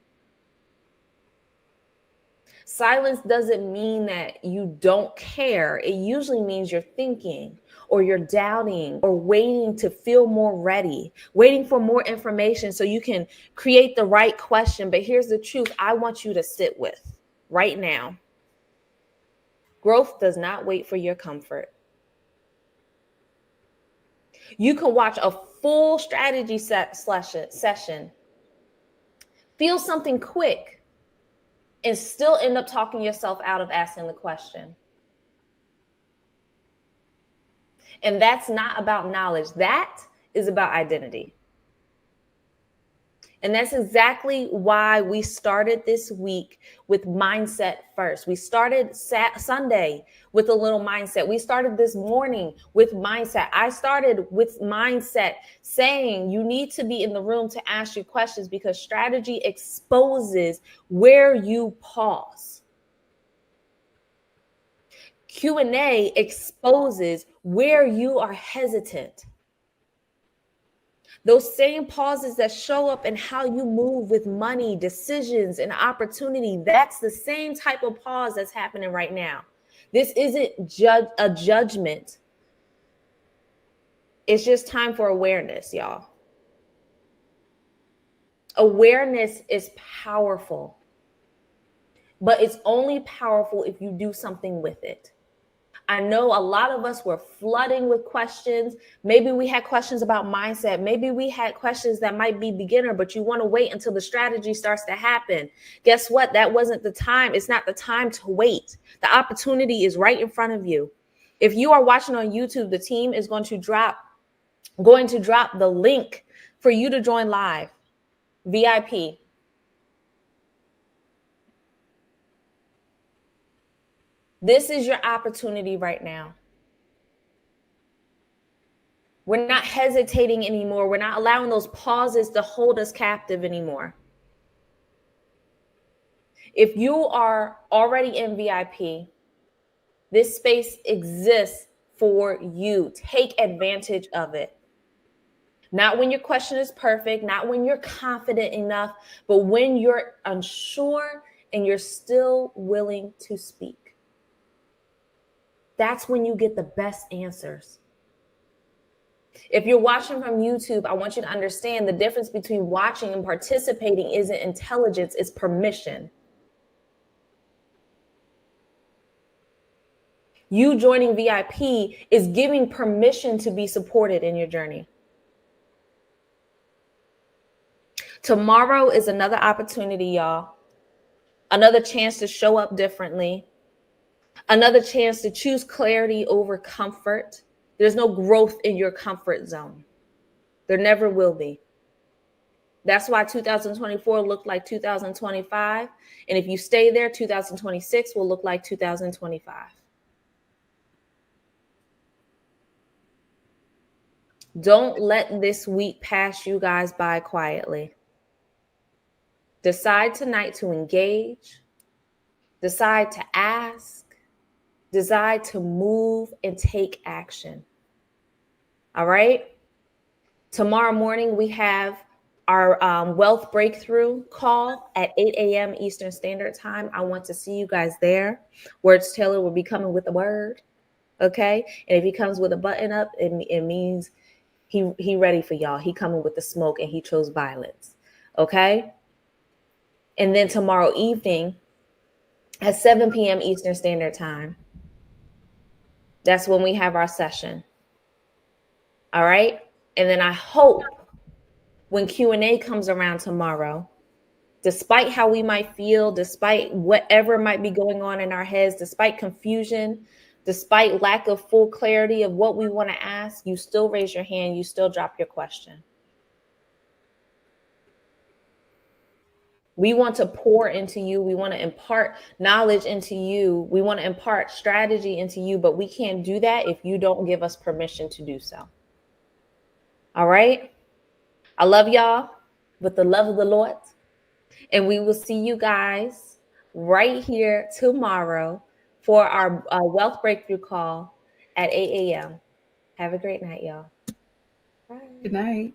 Silence doesn't mean that you don't care. It usually means you're thinking, or you're doubting, or waiting to feel more ready, waiting for more information so you can create the right question. But here's the truth I want you to sit with right now. Growth does not wait for your comfort. You can watch a full strategy session, feel something quick, and still end up talking yourself out of asking the question. And that's not about knowledge. That is about identity. And that's exactly why we started this week with mindset first. We started Sunday with a little mindset. We started this morning with mindset. I started with mindset, saying you need to be in the room to ask your questions, because strategy exposes where you pause. Q&A exposes where you are hesitant. Those same pauses that show up in how you move with money, decisions, and opportunity, that's the same type of pause that's happening right now. This isn't a judgment. It's just time for awareness, y'all. Awareness is powerful, but it's only powerful if you do something with it. I know a lot of us were flooding with questions. Maybe we had questions about mindset. Maybe we had questions that might be beginner, but you want to wait until the strategy starts to happen. Guess what? That wasn't the time. It's not the time to wait. The opportunity is right in front of you. If you are watching on YouTube, the team is going to drop the link for you to join live, VIP. This is your opportunity right now. We're not hesitating anymore. We're not allowing those pauses to hold us captive anymore. If you are already in VIP, this space exists for you. Take advantage of it. Not when your question is perfect, not when you're confident enough, but when you're unsure and you're still willing to speak. That's when you get the best answers. If you're watching from YouTube, I want you to understand the difference between watching and participating isn't intelligence, it's permission. You joining VIP is giving permission to be supported in your journey. Tomorrow is another opportunity, y'all. Another chance to show up differently. Another chance to choose clarity over comfort. There's no growth in your comfort zone. There never will be. That's why 2024 looked like 2025. And if you stay there, 2026 will look like 2025. Don't let this week pass you guys by quietly. Decide tonight to engage. Decide to ask. Decide to move and take action. All right? Tomorrow morning, we have our wealth breakthrough call at 8 a.m. Eastern Standard Time. I want to see you guys there. Words Taylor will be coming with a word. Okay? And if he comes with a button up, it means he ready for y'all. He coming with the smoke and he chose violence. Okay? And then tomorrow evening at 7 p.m. Eastern Standard Time, that's when we have our session. All right? And then I hope when Q&A comes around tomorrow, despite how we might feel, despite whatever might be going on in our heads, despite confusion, Despite lack of full clarity of what we want to ask, you still raise your hand, you still drop your question. We want to pour into you. We want to impart knowledge into you. We want to impart strategy into you, but we can't do that if you don't give us permission to do so. All right? I love y'all with the love of the Lord. And we will see you guys right here tomorrow for our Wealth Breakthrough call at 8 a.m. Have a great night, y'all. Bye. Good night.